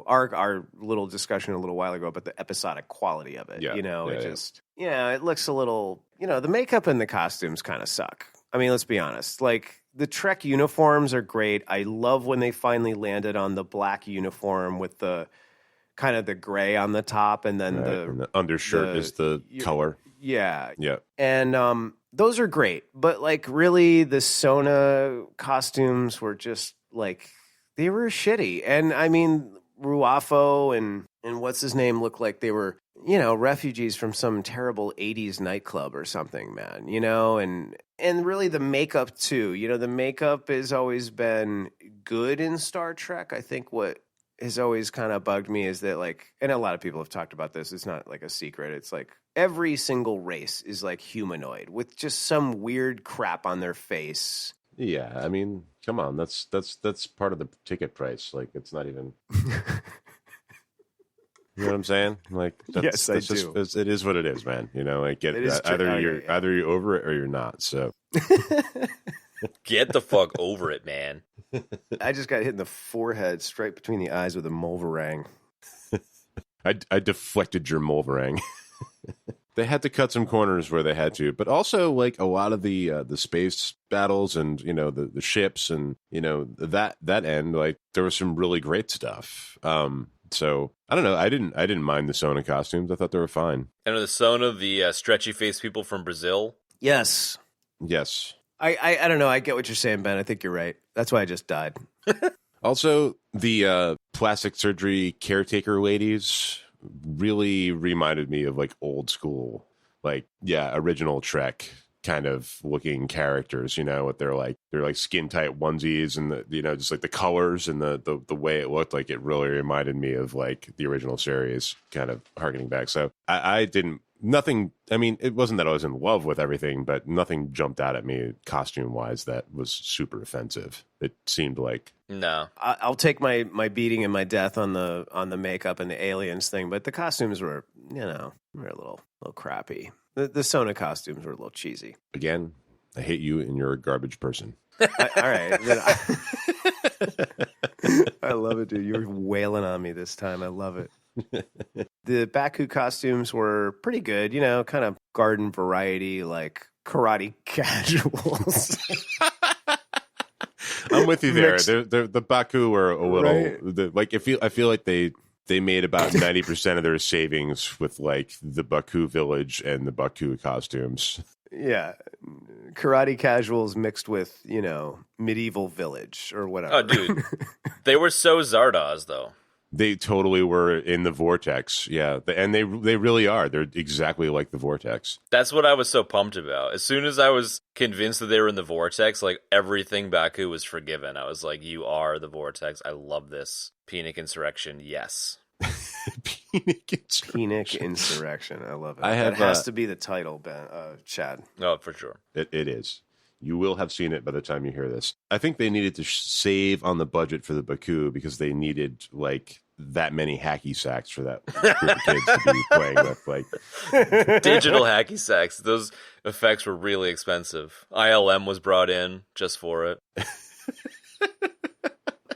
our little discussion a little while ago about the episodic quality of it. Yeah. It Yeah. just, Yeah, it looks a little, the makeup and the costumes kind of suck. I mean, let's be honest. Like, the Trek uniforms are great. I love when they finally landed on the black uniform with the kind of the gray on the top, and then and the undershirt is the color. Yeah. Yeah. And those are great. But, like, really, the Sona costumes were just, like, they were shitty. And, I mean, Ruafo and what's his name looked like they were, refugees from some terrible 80s nightclub or something, man, and really the makeup too. The makeup has always been good in Star Trek. I think what has always kind of bugged me is that, like, and a lot of people have talked about this, it's not like a secret. It's like every single race is like humanoid with just some weird crap on their face. Yeah, I mean, come on, that's part of the ticket price. Like, it's not even. You know what I'm saying? Like, yes, I do. It is what it is, man. Like, either you're over it or you're not. So, get the fuck over it, man. I just got hit in the forehead, straight between the eyes with a mulvarang. I deflected your mulvarang. They had to cut some corners where they had to, but also, like, a lot of the space battles and the ships and that end, like, there was some really great stuff. So I don't know. I didn't mind the Sona costumes. I thought they were fine. And the Sona, the stretchy faced people from Brazil. Yes. I don't know. I get what you're saying, Ben. I think you're right. That's why I just died. Also, the plastic surgery caretaker ladies really reminded me of, like, old school, like, original Trek kind of looking characters, what they're like skin tight onesies, and the just like the colors and the way it looked, like, it really reminded me of, like, the original series, kind of harkening back. So I didn't, nothing, I mean, it wasn't that I was in love with everything, but nothing jumped out at me costume wise that was super offensive. It seemed like, no, I'll take my beating and my death on the makeup and the aliens thing, but the costumes were, were a little crappy. The Sona costumes were a little cheesy. Again, I hate you and you're a garbage person. All right. I love it, dude. You're wailing on me this time. I love it. The Baku costumes were pretty good, kind of garden variety, like karate casuals. I'm with you there. The Baku were a little, right? I feel like they made about 90% of their savings with, like, the Baku village and the Baku costumes. Yeah. Karate casuals mixed with, medieval village or whatever. Oh, dude. They were so Zardoz, though. They totally were in the vortex. Yeah. And they really are. They're exactly like the vortex. That's what I was so pumped about. As soon as I was convinced that they were in the vortex, like, everything Baku was forgiven. I was like, you are the vortex. I love this. Penic Insurrection. Yes. Penic Insurrection. I love it. That has to be the title, Ben, Chad. Oh, for sure. It is. You will have seen it by the time you hear this. I think they needed to save on the budget for the Baku because they needed, like, that many hacky sacks for that group of kids to be playing with. Like, digital hacky sacks. Those effects were really expensive. ILM was brought in just for it.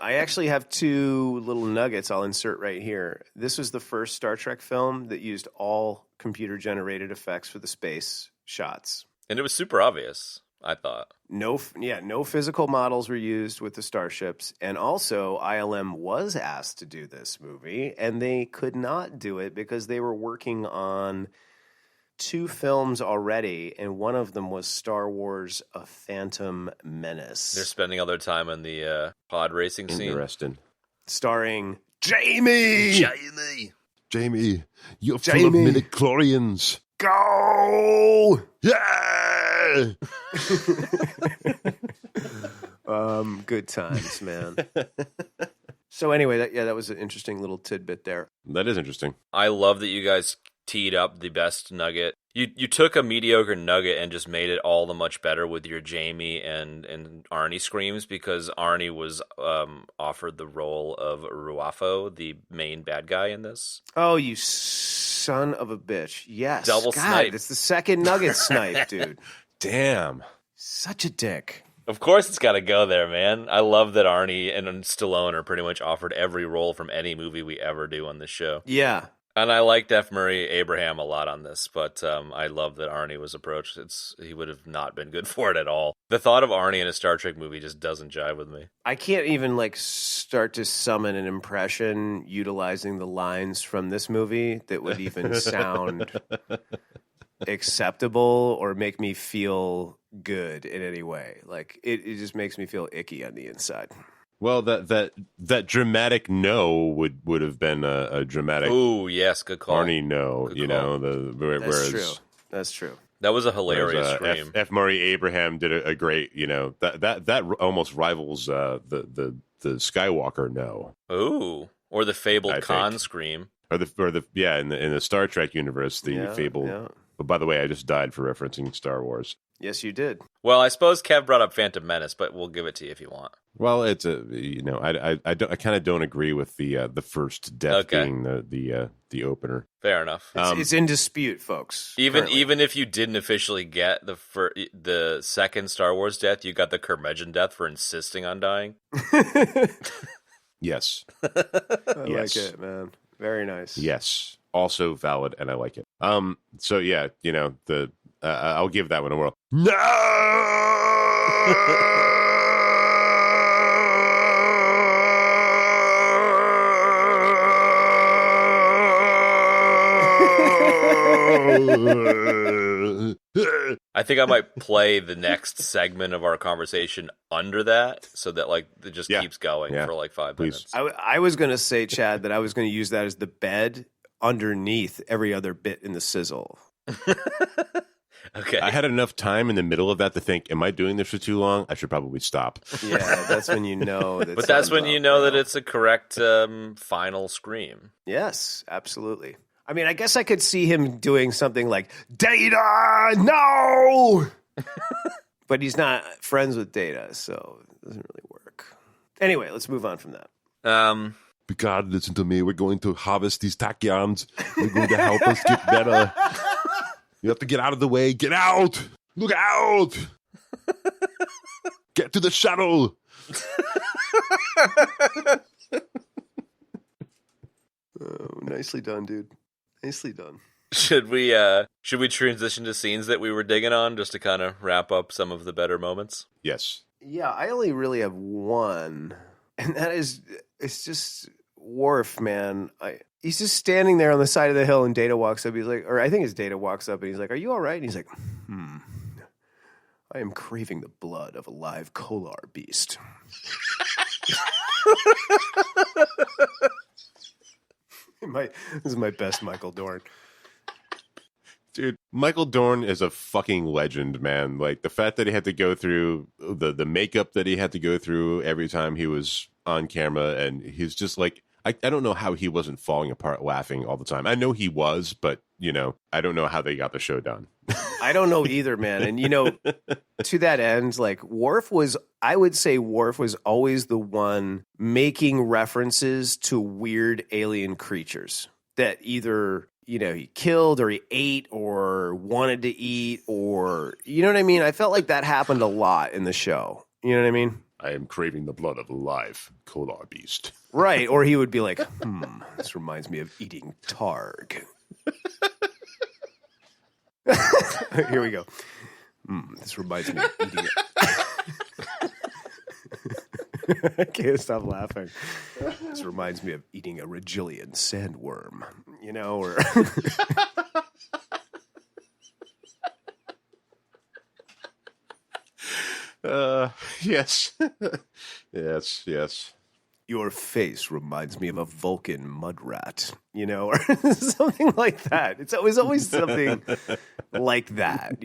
I actually have two little nuggets I'll insert right here. This was the first Star Trek film that used all computer-generated effects for the space shots. And it was super obvious, I thought. No physical models were used with the starships. And also, ILM was asked to do this movie, and they could not do it because they were working on 2 films already, and one of them was Star Wars: A Phantom Menace. They're spending all their time on the pod racing scene. Interesting. Starring Jamie! Jamie, you're full of midichlorians. Go! Yeah! Good times, man. So anyway, that was an interesting little tidbit there. That is interesting. I love that you guys teed up the best nugget. You took a mediocre nugget and just made it all the much better with your Jamie and Arnie screams, because Arnie was offered the role of Ruafo, the main bad guy in this. Oh, you son of a bitch. Yes. Double snipe. It's the second nugget snipe, dude. Damn. Such a dick. Of course it's got to go there, man. I love that Arnie and Stallone are pretty much offered every role from any movie we ever do on this show. Yeah. And I liked F. Murray Abraham a lot on this, but I love that Arnie was approached. He would have not been good for it at all. The thought of Arnie in a Star Trek movie just doesn't jive with me. I can't even like start to summon an impression utilizing the lines from this movie that would even sound acceptable or make me feel good in any way. Like it just makes me feel icky on the inside. Well, that dramatic no would have been a dramatic. Oh yes, good call. Arnie no, Good you call. know That's true. That's true. That was a hilarious scream. F. Murray Abraham did a great, that almost rivals the Skywalker no. Ooh, or the fabled I Khan think. scream. Or the in the Star Trek universe, the fabled. Yeah. But by the way, I just died for referencing Star Wars. Yes, you did. Well, I suppose Kev brought up Phantom Menace, but we'll give it to you if you want. Well, it's I kind of don't agree with the first death Okay. being the opener. Fair enough. It's in dispute, folks. Even currently. if you didn't officially get the second Star Wars death, you got the curmudgeon death for insisting on dying. Yes, I Yes. like it, man. Very nice. yes, also valid, and I like it. So yeah, I'll give that one a whirl. No. I think I might play the next segment of our conversation under that, so that like it just Yeah. keeps going Yeah. for like 5 Please. minutes. I was going to say, Chad, that I was going to use that as the bed underneath every other bit in the sizzle. Okay. I had enough time in the middle of that to think, am I doing this for too long? I should probably stop. Yeah, that's when you know that. But that's when something's you up, know that bro. it's a correct final scream. Yes, absolutely. I mean, I guess I could see him doing something like, Data, no! But he's not friends with Data, so it doesn't really work. Anyway, let's move on from that. God, listen to me. We're going to harvest these tachyons. We're going to help us get better. You have to get out of the way. Get out! Look out! Get to the shuttle! Oh, nicely done, dude. Nicely done. Should we transition to scenes that we were digging on just to kind of wrap up some of the better moments? Yes. Yeah, I only really have one, and that is, it's just Worf, man. He's just standing there on the side of the hill, and Data walks up. He's like, or I think it's Data walks up, and he's like, "Are you all right?" And he's like, I am craving the blood of a live Kolar beast. This is my best Michael Dorn. Dude, Michael Dorn is a fucking legend, man. Like, the fact that he had to go through the makeup that he had to go through every time he was on camera, and he's just like, I don't know how he wasn't falling apart laughing all the time. I know he was, but, I don't know how they got the show done. I don't know either, man. And, to that end, like, I would say Worf was always the one making references to weird alien creatures that either, he killed or he ate or wanted to eat, or, you know what I mean? I felt like that happened a lot in the show. You know what I mean? I am craving the blood of a live Kolar beast. Right. Or he would be like, this reminds me of eating targ. Here we go. This reminds me of eating it. I can't stop laughing. This reminds me of eating a Regillian sandworm, or Yes. yes. your face reminds me of a Vulcan mud rat, or something like that. It's always something like that,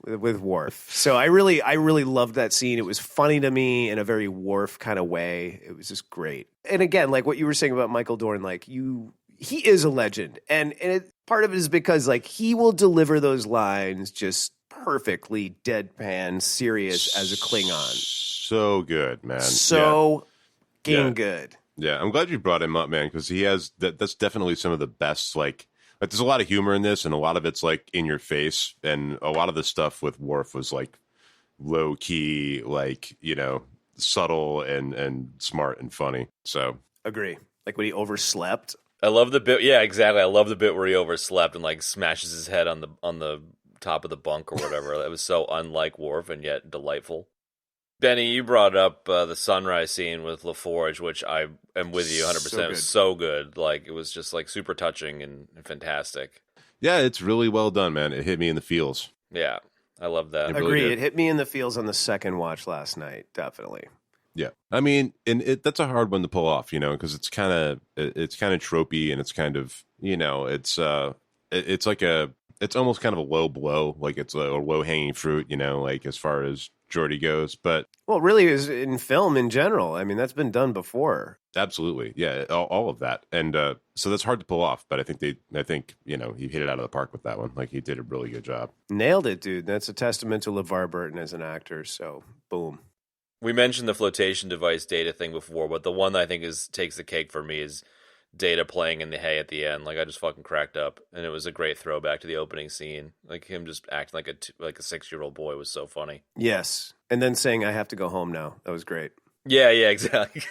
with Worf. So I really loved that scene. It was funny to me in a very Worf kind of way. It was just great. And again, like what you were saying about Michael Dorn, like he is a legend. And part of it is because like he will deliver those lines just perfectly deadpan serious as a Klingon. So good, man. Good. Yeah, I'm glad you brought him up, man, because he has that's definitely some of the best. Like, there's a lot of humor in this, and a lot of it's like in your face, and a lot of the stuff with Worf was like low key, like subtle and smart and funny. So Agree. Like when he overslept. I love the bit. Yeah, exactly. I love the bit where he overslept and like smashes his head on the top of the bunk or whatever. That was so unlike Worf and yet delightful. Benny, you brought up the sunrise scene with LaForge, which I am with you 100%. It was so good. Like, it was just like super touching and fantastic. Yeah, it's really well done, man. It hit me in the feels. Yeah, I love that. Agree. It hit me in the feels on the second watch last night. Definitely. Yeah, I mean, and that's a hard one to pull off, because it's kind of tropey, and it's kind of, it's like it's almost kind of a low blow, like it's a low hanging fruit, like as far as Geordi goes, but well, really is in film in general. I mean, that's been done before. Absolutely, yeah, all of that, and so that's hard to pull off. But I think he hit it out of the park with that one. Like, he did a really good job. Nailed it, dude. That's a testament to LeVar Burton as an actor. So, boom. We mentioned the flotation device Data thing before, but the one that I think takes the cake for me is Data playing in the hay at the end. Like, I just fucking cracked up, and it was a great throwback to the opening scene. Like, him just acting like a 6-year-old boy was so funny. Yes, and then saying, "I have to go home now." That was great. Yeah, exactly.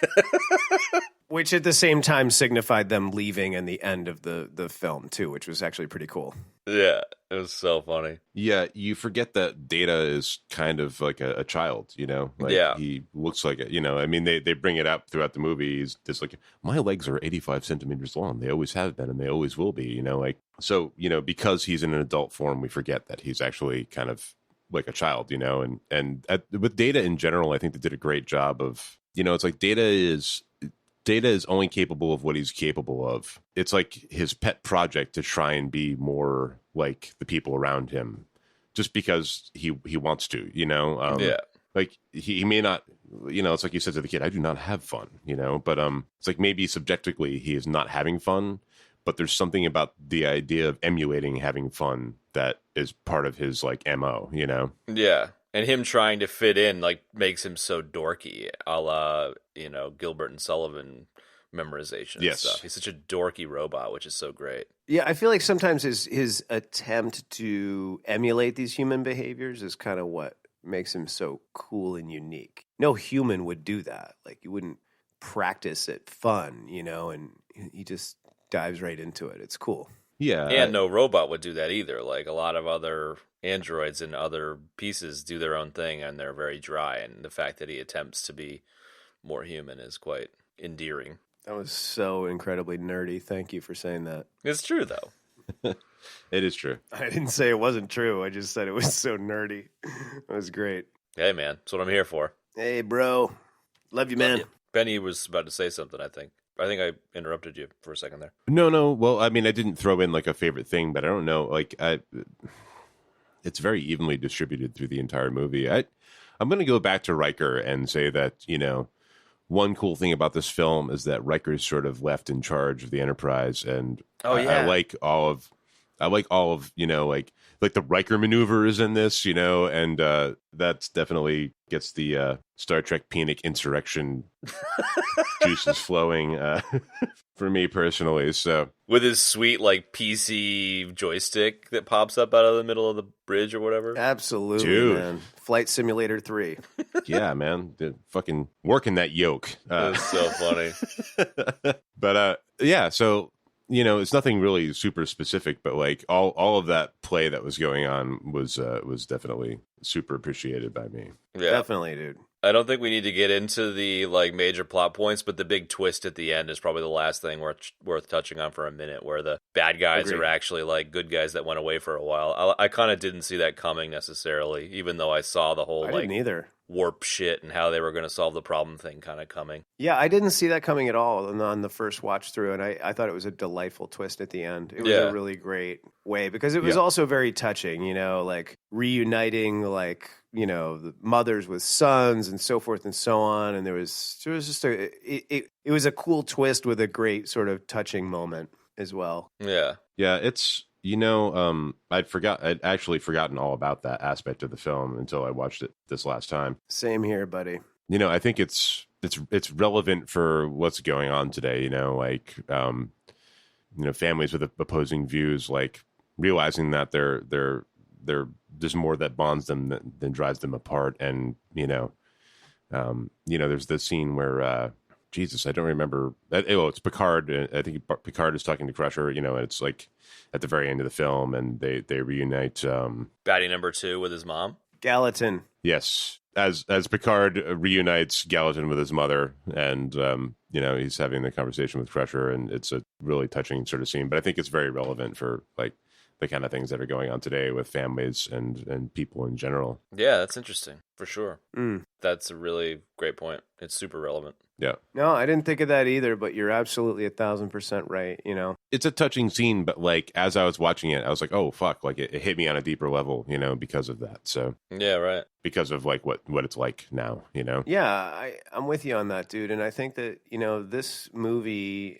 Which at the same time signified them leaving and the end of the film too, which was actually pretty cool. Yeah, it was so funny. Yeah, you forget that Data is kind of like a child, Like, yeah. He looks like it, I mean, they bring it up throughout the movie. He's just like, my legs are 85 centimeters long. They always have been, and they always will be, like. So, because he's in an adult form, we forget that he's actually kind of like a child, and with Data in general, I think they did a great job of, it's like Data is only capable of what he's capable of. It's like his pet project to try and be more like the people around him, just because he wants to, Yeah. Like, he may not, it's like you said to the kid, I do not have fun, but it's like maybe subjectively he is not having fun, but there's something about the idea of emulating having fun that is part of his like MO, Yeah. And him trying to fit in, like, makes him so dorky, a la, Gilbert and Sullivan memorization and stuff. He's such a dorky robot, which is so great. Yeah, I feel like sometimes his attempt to emulate these human behaviors is kind of what makes him so cool and unique. No human would do that. Like, you wouldn't practice it fun, and he just dives right into it. It's cool. Yeah. And no robot would do that either. Like, a lot of other androids and other pieces do their own thing, and they're very dry. And the fact that he attempts to be more human is quite endearing. That was so incredibly nerdy. Thank you for saying that. It's true, though. It is true. I didn't say it wasn't true. I just said it was so nerdy. It was great. Hey, man. That's what I'm here for. Hey, bro. Love you, man. Benny was about to say something, I think. I think I interrupted you for a second there. No. Well, I mean, I didn't throw in like a favorite thing, but I don't know. Like, it's very evenly distributed through the entire movie. I'm going to go back to Riker and say that, one cool thing about this film is that Riker's sort of left in charge of the Enterprise, and I like all of, like the Riker maneuvers in this, and that's definitely gets the Star Trek Penic Insurrection juices flowing for me personally. So with his sweet like PC joystick that pops up out of the middle of the bridge or whatever. Absolutely, dude. Man. Flight Simulator 3. Yeah, man, they're fucking working that yoke. That's so funny. But yeah, so. It's nothing really super specific, but like all of that play that was going on was definitely super appreciated by me. Yeah, definitely, dude. I don't think we need to get into the like major plot points, but the big twist at the end is probably the last thing worth touching on for a minute, where the bad guys are actually like good guys that went away for a while. I kind of didn't see that coming necessarily, even though I saw the whole didn't either. Warp shit and how they were going to solve the problem thing kind of coming. Yeah, I didn't see that coming at all on the first watch through, and I thought it was a delightful twist at the end. It was a really great way, because it was also very touching, like reuniting like, the mothers with sons and so forth and so on, and there was just it was a cool twist with a great sort of touching moment as well. Yeah. Yeah, it's I'd actually forgotten all about that aspect of the film until I watched it this last time. Same here, buddy. I think it's relevant for what's going on today, like families with opposing views, like realizing that there's more that bonds them than drives them apart. And there's the scene where Jesus, I don't remember. It's Picard. I think Picard is talking to Crusher, and it's like at the very end of the film, and they reunite. Baddie number 2 with his mom. Gallatin. Yes, as Picard reunites Gallatin with his mother, and he's having the conversation with Crusher, and it's a really touching sort of scene. But I think it's very relevant for like the kind of things that are going on today with families and people in general. Yeah, that's interesting for sure. Mm. That's a really great point. It's super relevant. Yeah. No, I didn't think of that either, but you're absolutely 1,000% right. It's a touching scene, but like as I was watching it, I was like, oh fuck, like it hit me on a deeper level, because of that. So yeah, right. Because of like what it's like now, Yeah, I'm with you on that, dude. And I think that, this movie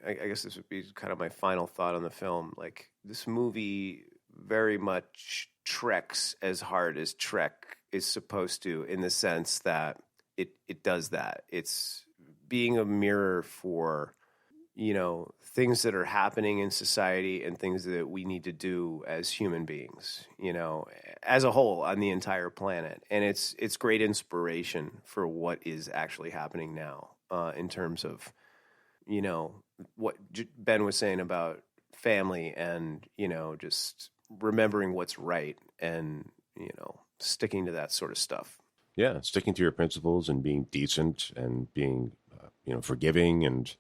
I guess this would be kind of my final thought on the film. Like, this movie very much treks as hard as Trek is supposed to, in the sense that it does that. It's being a mirror for, things that are happening in society and things that we need to do as human beings, as a whole on the entire planet. And it's great inspiration for what is actually happening now, in terms of, what Ben was saying about family and, just remembering what's right and, sticking to that sort of stuff. Yeah, sticking to your principles and being decent and being, forgiving. And,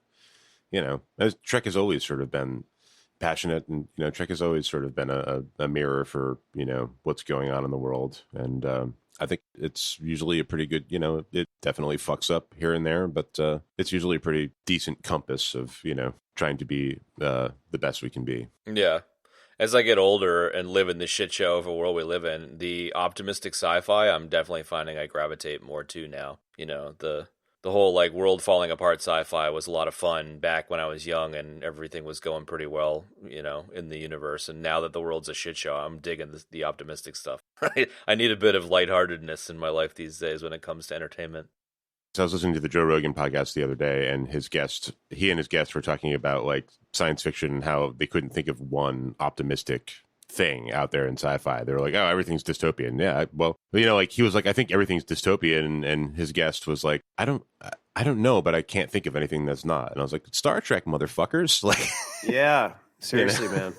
as Trek has always sort of been passionate, and, Trek has always sort of been a mirror for, what's going on in the world. And I think it's usually a pretty good, it definitely fucks up here and there, but it's usually a pretty decent compass of, trying to be the best we can be. Yeah. As I get older and live in the shit show of a world we live in, the optimistic sci-fi I'm definitely finding I gravitate more to now. The whole like world falling apart sci-fi was a lot of fun back when I was young and everything was going pretty well, in the universe. And now that the world's a shit show, I'm digging the optimistic stuff. Right? I need a bit of lightheartedness in my life these days when it comes to entertainment. So I was listening to the Joe Rogan podcast the other day, and he and his guest were talking about like science fiction and how they couldn't think of one optimistic thing out there in sci-fi. They were like, oh, everything's dystopian. Yeah, well, like he was like, I think everything's dystopian, and his guest was like, I don't know, but I can't think of anything that's not. And I was like, Star Trek, motherfuckers. Like, yeah. Seriously, man.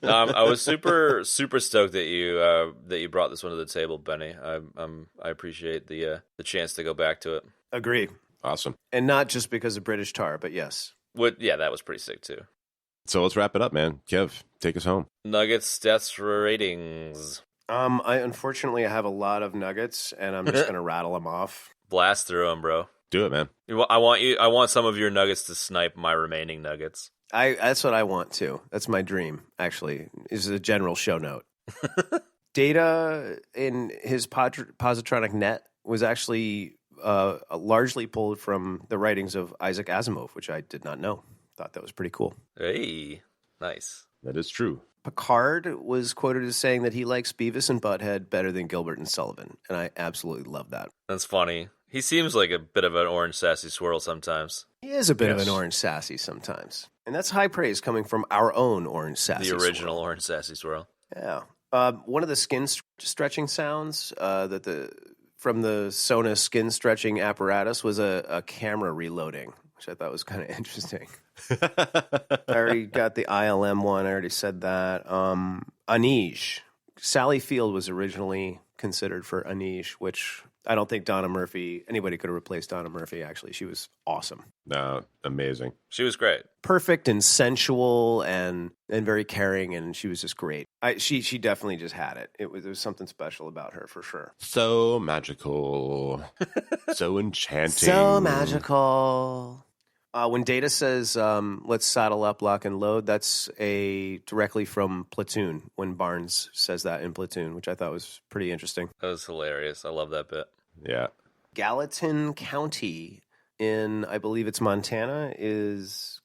I was super stoked that you brought this one to the table, Benny. I appreciate the chance to go back to it. Agree. Awesome. And not just because of British Tar, but yes. Yeah, that was pretty sick too. So let's wrap it up, man. Kev, take us home. Nuggets, stats, ratings. I unfortunately have a lot of nuggets, and I'm just gonna rattle them off. Blast through them, bro. Do it, man. I want some of your nuggets to snipe my remaining nuggets. That's what I want too. That's my dream, actually, is a general show note. Data in his positronic net was actually largely pulled from the writings of Isaac Asimov, which I did not know. Thought that was pretty cool. Hey, nice. That is true. Picard was quoted as saying that he likes Beavis and Butthead better than Gilbert and Sullivan, and I absolutely love that. That's funny. He seems like a bit of an orange sassy swirl sometimes. He is a bit of an orange sassy sometimes. And that's high praise coming from our own orange sassy The original swirl. orange sassy swirl. Yeah. One of the skin stretching sounds from the Sona skin stretching apparatus was a camera reloading, which I thought was kind of interesting. I already got the ILM one. I already said that. Aneej. Sally Field was originally considered for Aneej, which I don't think anybody could have replaced Donna Murphy, actually. She was awesome. No, amazing. She was great. Perfect and sensual and very caring, and she was just great. She definitely just had it. There was something special about her, for sure. So magical. So enchanting. So magical. When Data says, let's saddle up, lock, and load, that's directly from Platoon, when Barnes says that in Platoon, which I thought was pretty interesting. That was hilarious. I love that bit. Yeah. Gallatin County in, I believe it's Montana,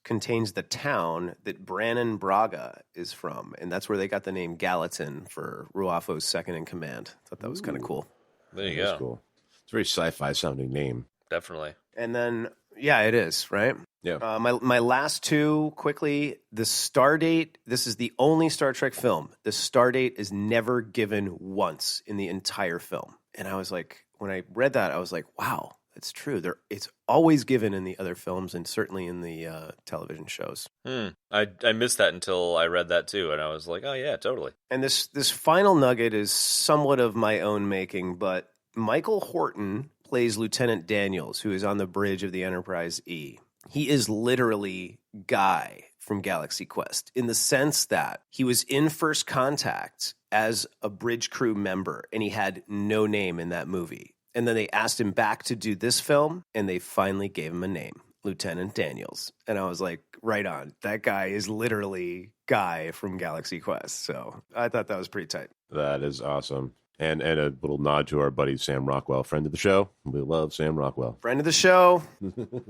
contains the town that Brannon Braga is from, and that's where they got the name Gallatin for Ruafo's second in command. I thought that was kind of cool. There you That's go. cool. It's a very sci-fi sounding name. Definitely. And then, yeah, it is, right? Yeah. My last two, quickly, the star date. This is the only Star Trek film. The star date is never given once in the entire film. And I was like, when I read that, I was like, wow, It's true. It's always given in the other films and certainly in the television shows. I missed that until I read that too, and I was like, oh yeah, totally. And this final nugget is somewhat of my own making, but Michael Horton plays Lieutenant Daniels, who is on the bridge of the Enterprise E. He is literally Guy from Galaxy Quest in the sense that he was in First Contact as a bridge crew member, and he had no name in that movie. And then they asked him back to do this film, and they finally gave him a name, Lieutenant Daniels. And I was like, right on. That guy is literally Guy from Galaxy Quest. So I thought that was pretty tight. That is awesome. And a little nod to our buddy Sam Rockwell, friend of the show. We love Sam Rockwell. Friend of the show.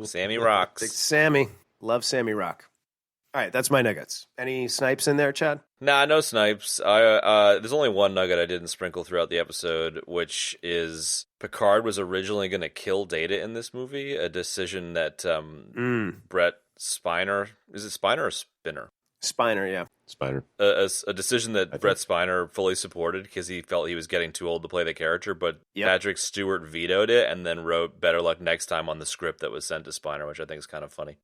Sammy rocks. Big Sammy. Love Sammy Rock. All right, that's my nuggets. Any snipes in there, Chad? Nah, no snipes. There's only one nugget I didn't sprinkle throughout the episode, which is Picard was originally going to kill Data in this movie, a decision that Brett Spiner, is it Spiner or Spinner? Spiner, yeah. Spiner. A decision that Brett Spiner fully supported because he felt he was getting too old to play the character, but Patrick Stewart vetoed it and then wrote "Better Luck Next Time" on the script that was sent to Spiner, which I think is kind of funny.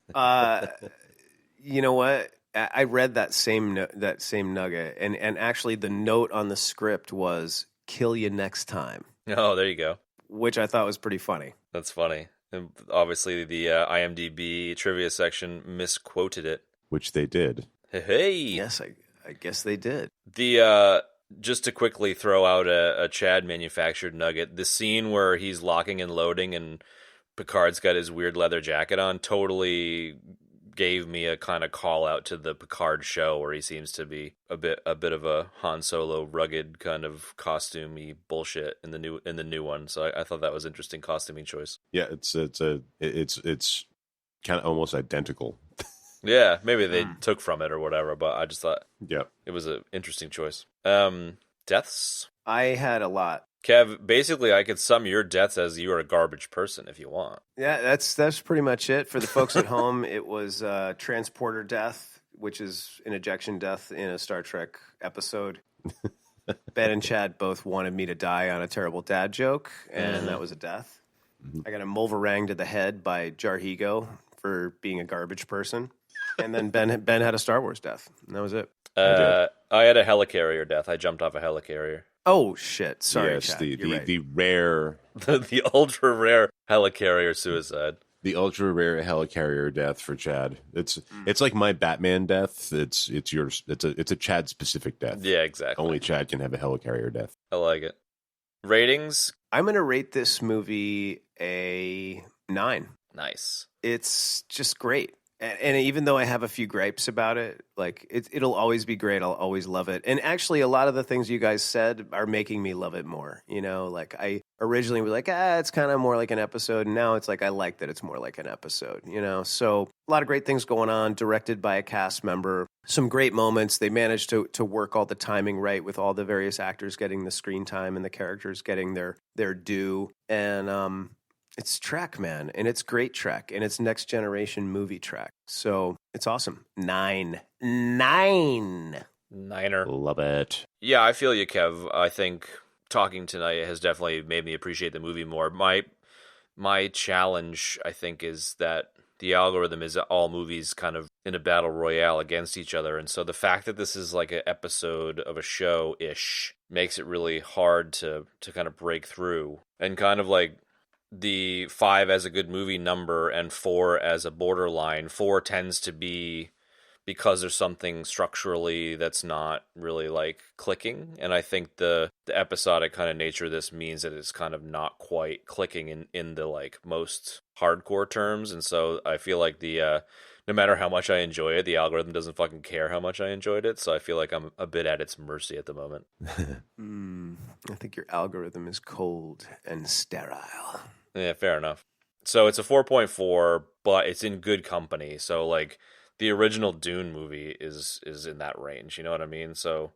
You know what? I read that same nugget, and actually the note on the script was "Kill you next time." Oh, there you go. Which I thought was pretty funny. That's funny. And obviously, the IMDb trivia section misquoted it, which they did. Hey, yes, I guess they did. The just to quickly throw out a Chad manufactured nugget, the scene where he's locking and loading and Picard's got his weird leather jacket on totally gave me a kind of call out to the Picard show, where he seems to be a bit of a Han Solo rugged kind of costumey bullshit in the new one. So I thought that was interesting costuming choice. Yeah, it's kind of almost identical. Yeah, maybe they took from it or whatever, but I just thought it was an interesting choice. Deaths? I had a lot. Kev, basically I could sum your deaths as you are a garbage person if you want. Yeah, that's pretty much it. For the folks at home, it was transporter death, which is an ejection death in a Star Trek episode. Ben and Chad both wanted me to die on a terrible dad joke, and that was a death. I got a mulvarang to the head by Jarhigo for being a garbage person. And then Ben had a Star Wars death, and that was it. I had a helicarrier death. I jumped off a helicarrier. Oh shit! Sorry, yes, Chad. the rare, the ultra rare helicarrier suicide. The ultra rare helicarrier death for Chad. It's like my Batman death. It's yours. It's a Chad specific death. Yeah, exactly. Only Chad can have a helicarrier death. I like it. Ratings? I'm gonna rate this movie a 9. Nice. It's just great. And even though I have a few gripes about it, like it'll always be great. I'll always love it. And actually, a lot of the things you guys said are making me love it more. You know, like I originally was like, it's kind of more like an episode. And now it's like I like that it's more like an episode. You know, so a lot of great things going on. Directed by a cast member. Some great moments. They managed to work all the timing right with all the various actors getting the screen time and the characters getting their due. And it's Trek, man, and it's great Trek, and it's next generation movie Trek. So it's awesome. 9. Niner. Love it. Yeah, I feel you, Kev. I think talking tonight has definitely made me appreciate the movie more. My challenge, I think, is that the algorithm is all movies kind of in a battle royale against each other. And so the fact that this is like an episode of a show-ish makes it really hard to kind of break through. And kind of like the 5 as a good movie number and 4 as a borderline. 4 tends to be because there's something structurally that's not really like clicking, and I think the episodic kind of nature of this means that it's kind of not quite clicking in the like most hardcore terms. And so I feel like the no matter how much I enjoy it, the algorithm doesn't fucking care how much I enjoyed it. So I feel like I'm a bit at its mercy at the moment. I think your algorithm is cold and sterile. Yeah, fair enough. So it's a 4.4, but it's in good company. So like the original Dune movie is in that range. You know what I mean? So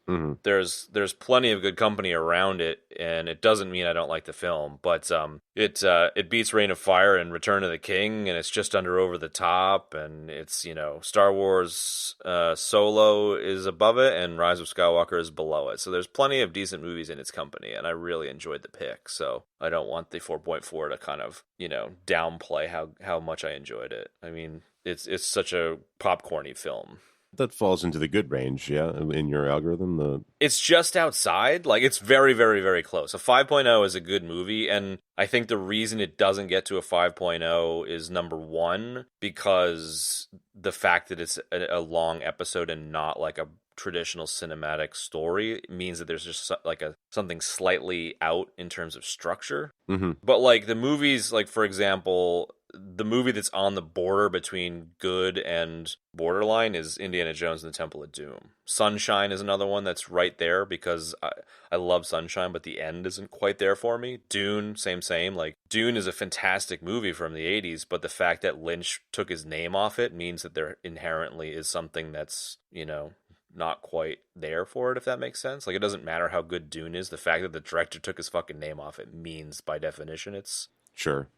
Mhm. There's plenty of good company around it, and it doesn't mean I don't like the film, but it beats Reign of Fire and Return of the King, and it's just over the top, and it's, Star Wars Solo is above it, and Rise of Skywalker is below it. So there's plenty of decent movies in its company, and I really enjoyed the pick. So I don't want the 4.4 to kind of downplay how much I enjoyed it. I mean, it's such a popcorny film. That falls into the good range, yeah, in your algorithm. It's just outside. Like, it's very, very, very close. A 5.0 is a good movie, and I think the reason it doesn't get to a 5.0 is, number one, because the fact that it's a long episode and not like a traditional cinematic story means that there's just like something slightly out in terms of structure. Mm-hmm. But like the movies, like for example, the movie that's on the border between good and borderline is Indiana Jones and the Temple of Doom. Sunshine is another one that's right there because I love Sunshine, but the end isn't quite there for me. Dune, same. Like, Dune is a fantastic movie from the 80s, but the fact that Lynch took his name off it means that there inherently is something that's, not quite there for it, if that makes sense. Like, it doesn't matter how good Dune is. The fact that the director took his fucking name off it means, by definition, it's... Sure.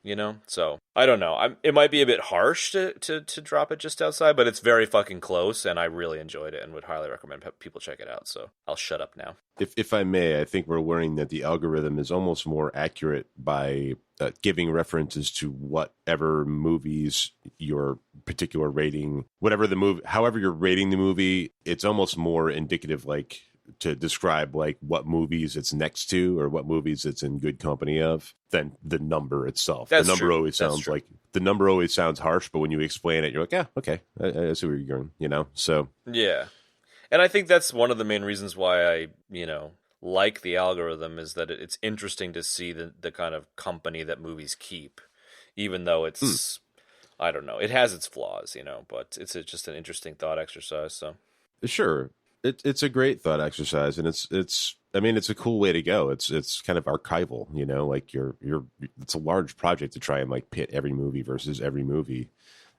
So I don't know. It might be a bit harsh to drop it just outside, but it's very fucking close, and I really enjoyed it and would highly recommend people check it out. So I'll shut up now. If I may, I think we're learning that the algorithm is almost more accurate by giving references to whatever movies your particular rating, whatever the movie, however you're rating the movie, it's almost more indicative, like, to describe like what movies it's next to or what movies it's in good company of than the number itself. That's the number true. always sounds like the number always sounds harsh, but when you explain it, you're like, yeah, okay, I see where you're going, So yeah, and I think that's one of the main reasons why I like the algorithm is that it's interesting to see the kind of company that movies keep, even though it's I don't know, it has its flaws, but it's just an interesting thought exercise. So sure. It's a great thought exercise, and it's a cool way to go. It's kind of archival, like it's a large project to try and like pit every movie versus every movie.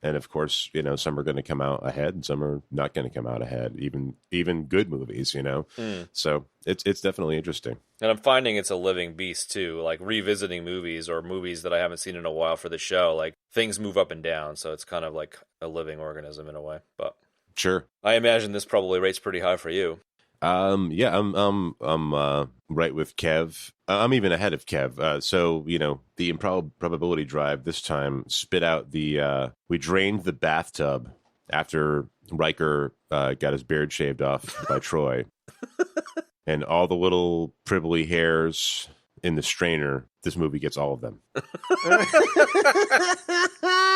And of course, some are going to come out ahead and some are not going to come out ahead, even good movies, So it's definitely interesting. And I'm finding it's a living beast too, like revisiting movies or movies that I haven't seen in a while for the show, like things move up and down. So it's kind of like a living organism in a way, but sure. I imagine this probably rates pretty high for you. Yeah, I'm right with Kev. I'm even ahead of Kev. So the improbability drive this time spit out we drained the bathtub after Riker got his beard shaved off by Troy, and all the little pribbly hairs in the strainer. This movie gets all of them.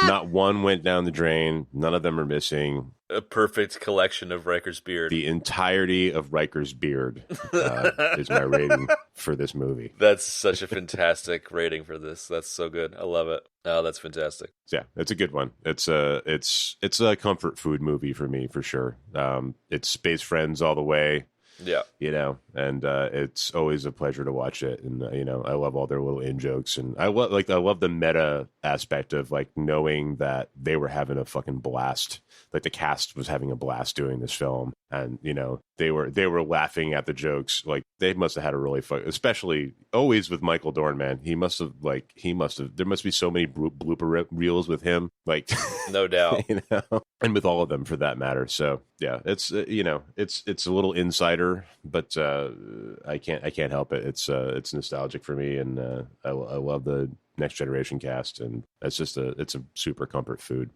Not one went down the drain. None of them are missing. A perfect collection of Riker's beard. The entirety of Riker's beard is my rating for this movie. That's such a fantastic rating for this. That's so good. I love it. Oh, that's fantastic. Yeah, it's a good one. It's a comfort food movie for me, for sure. It's Space Friends all the way. Yeah. And it's always a pleasure to watch it. And, I love all their little in-jokes. And I love the meta aspect of, like, knowing that they were having a fucking blast. Like, the cast was having a blast doing this film. And, they were laughing at the jokes. Like, they must have had a really fun, especially always with Michael Dorn, man. There must be so many blooper reels with him. Like, no doubt. And with all of them for that matter. So yeah, it's it's a little insider, but I can't help it. It's nostalgic for me, and I love the Next Generation cast, and it's a super comfort food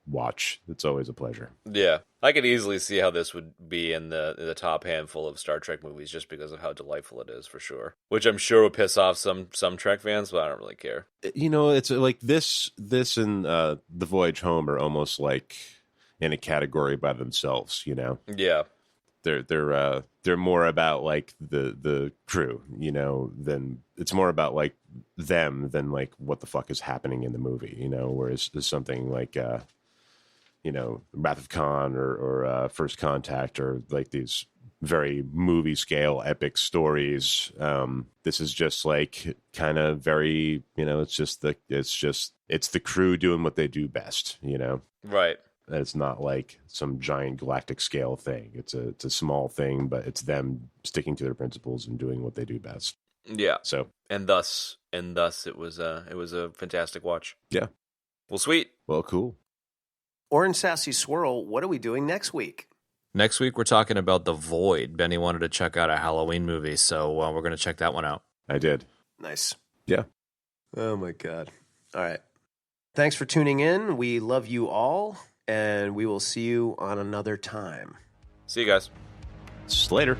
watch. It's always a pleasure. Yeah, I could easily see how this would be in the top handful of Star Trek movies just because of how delightful it is, for sure. Which I'm sure would piss off some Trek fans, but I don't really care. It's like this and The Voyage Home are almost like in a category by themselves. Yeah. They're more about like the crew, than it's more about like them than like what the fuck is happening in the movie, whereas there's something like Wrath of Khan or First Contact, or like these very movie scale epic stories. This is just like kind of very, it's the crew doing what they do best, Right. It's not like some giant galactic scale thing. It's a small thing, but it's them sticking to their principles and doing what they do best. Yeah. So And thus it was a fantastic watch. yeah. Well, sweet. Well, cool. Orange Sassy Swirl, what are we doing next week? Next week, we're talking about The Void. Benny wanted to check out a Halloween movie, so we're going to check that one out. I did. Nice. Yeah. Oh, my God. All right. Thanks for tuning in. We love you all, and we will see you on another time. See you guys. Later.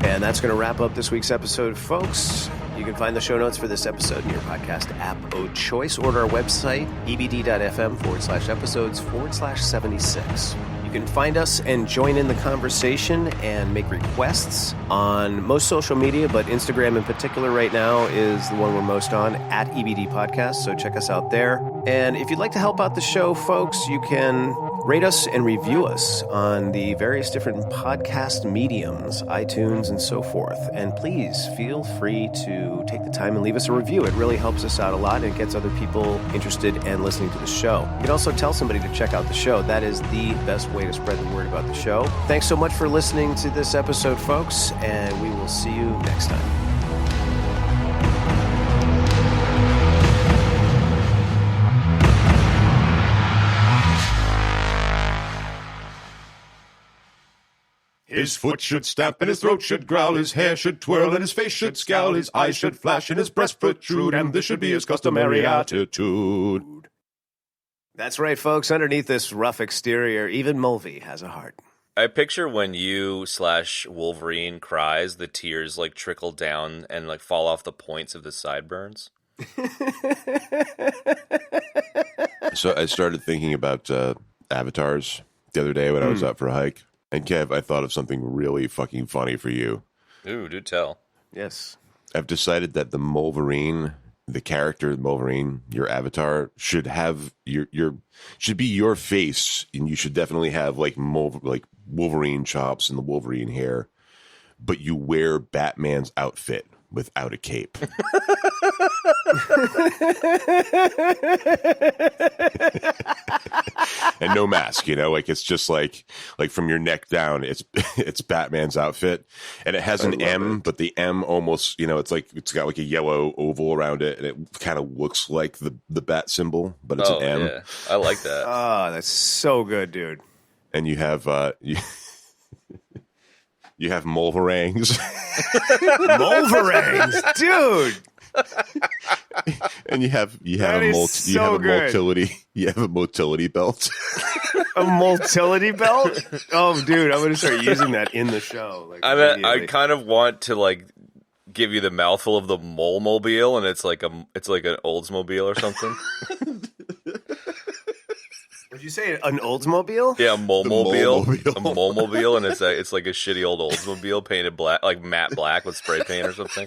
And that's going to wrap up this week's episode, folks. You can find the show notes for this episode in your podcast app of choice, or at our website, ebd.fm/episodes/76. You can find us and join in the conversation and make requests on most social media, but Instagram in particular right now is the one we're most on, at EBD Podcast, so check us out there. And if you'd like to help out the show, folks, you can rate us and review us on the various different podcast mediums, iTunes and so forth. And please feel free to take the time and leave us a review. It really helps us out a lot, and it gets other people interested and listening to the show. You can also tell somebody to check out the show. That is the best way to spread the word about the show. Thanks so much for listening to this episode, folks, and we will see you next time. His foot should stamp and his throat should growl, his hair should twirl and his face should scowl, his eyes should flash and his breast protrude, and this should be his customary attitude. That's right, folks. Underneath this rough exterior, even Mulvey has a heart. I picture when you / Wolverine cries, the tears like trickle down and like fall off the points of the sideburns. So I started thinking about avatars the other day when I was out for a hike. And Kev, I thought of something really fucking funny for you. Ooh, do tell. Yes. I've decided that the Mulverine, the character Mulverine, your avatar, should have should be your face, and you should definitely have like Wolverine chops and the Wolverine hair, but you wear Batman's outfit without a cape. And no mask, like it's just like from your neck down, it's Batman's outfit, and it has an M, but the M almost, it's got like a yellow oval around it, and it kind of looks like the bat symbol, but it's an M. Yeah. I like that. Oh, that's so good, dude. And you have you have Mulverangs. Mulverangs, dude. And you have That a is so good. motility belt. A motility belt? Oh, dude, I'm gonna start using that in the show. Like, I kind of want to like give you the mouthful of the Mole-mobile, and it's like an Oldsmobile or something. Would you say an Oldsmobile? Yeah, a Mole-mobile. Mole-mobile. A Mole-mobile, and it's like a shitty old Oldsmobile painted black, like matte black with spray paint or something.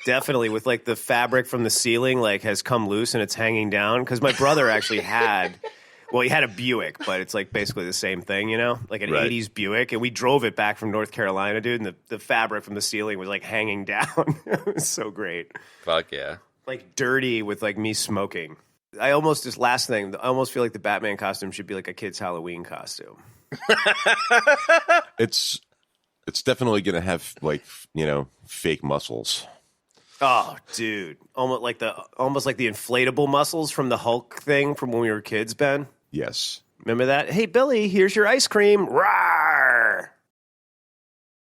Definitely, with like the fabric from the ceiling like has come loose and it's hanging down. Because my brother actually had, he had a Buick, but it's like basically the same thing, like an Right. 80s Buick, and we drove it back from North Carolina, dude. And the fabric from the ceiling was like hanging down. It was so great, Fuck yeah. like dirty with like me smoking. I almost feel like the Batman costume should be like a kid's Halloween costume. It's definitely gonna have like fake muscles. Oh, dude, almost like the inflatable muscles from the Hulk thing from when we were kids, Ben. Yes. Remember that? Hey, Billy, here's your ice cream. Rah!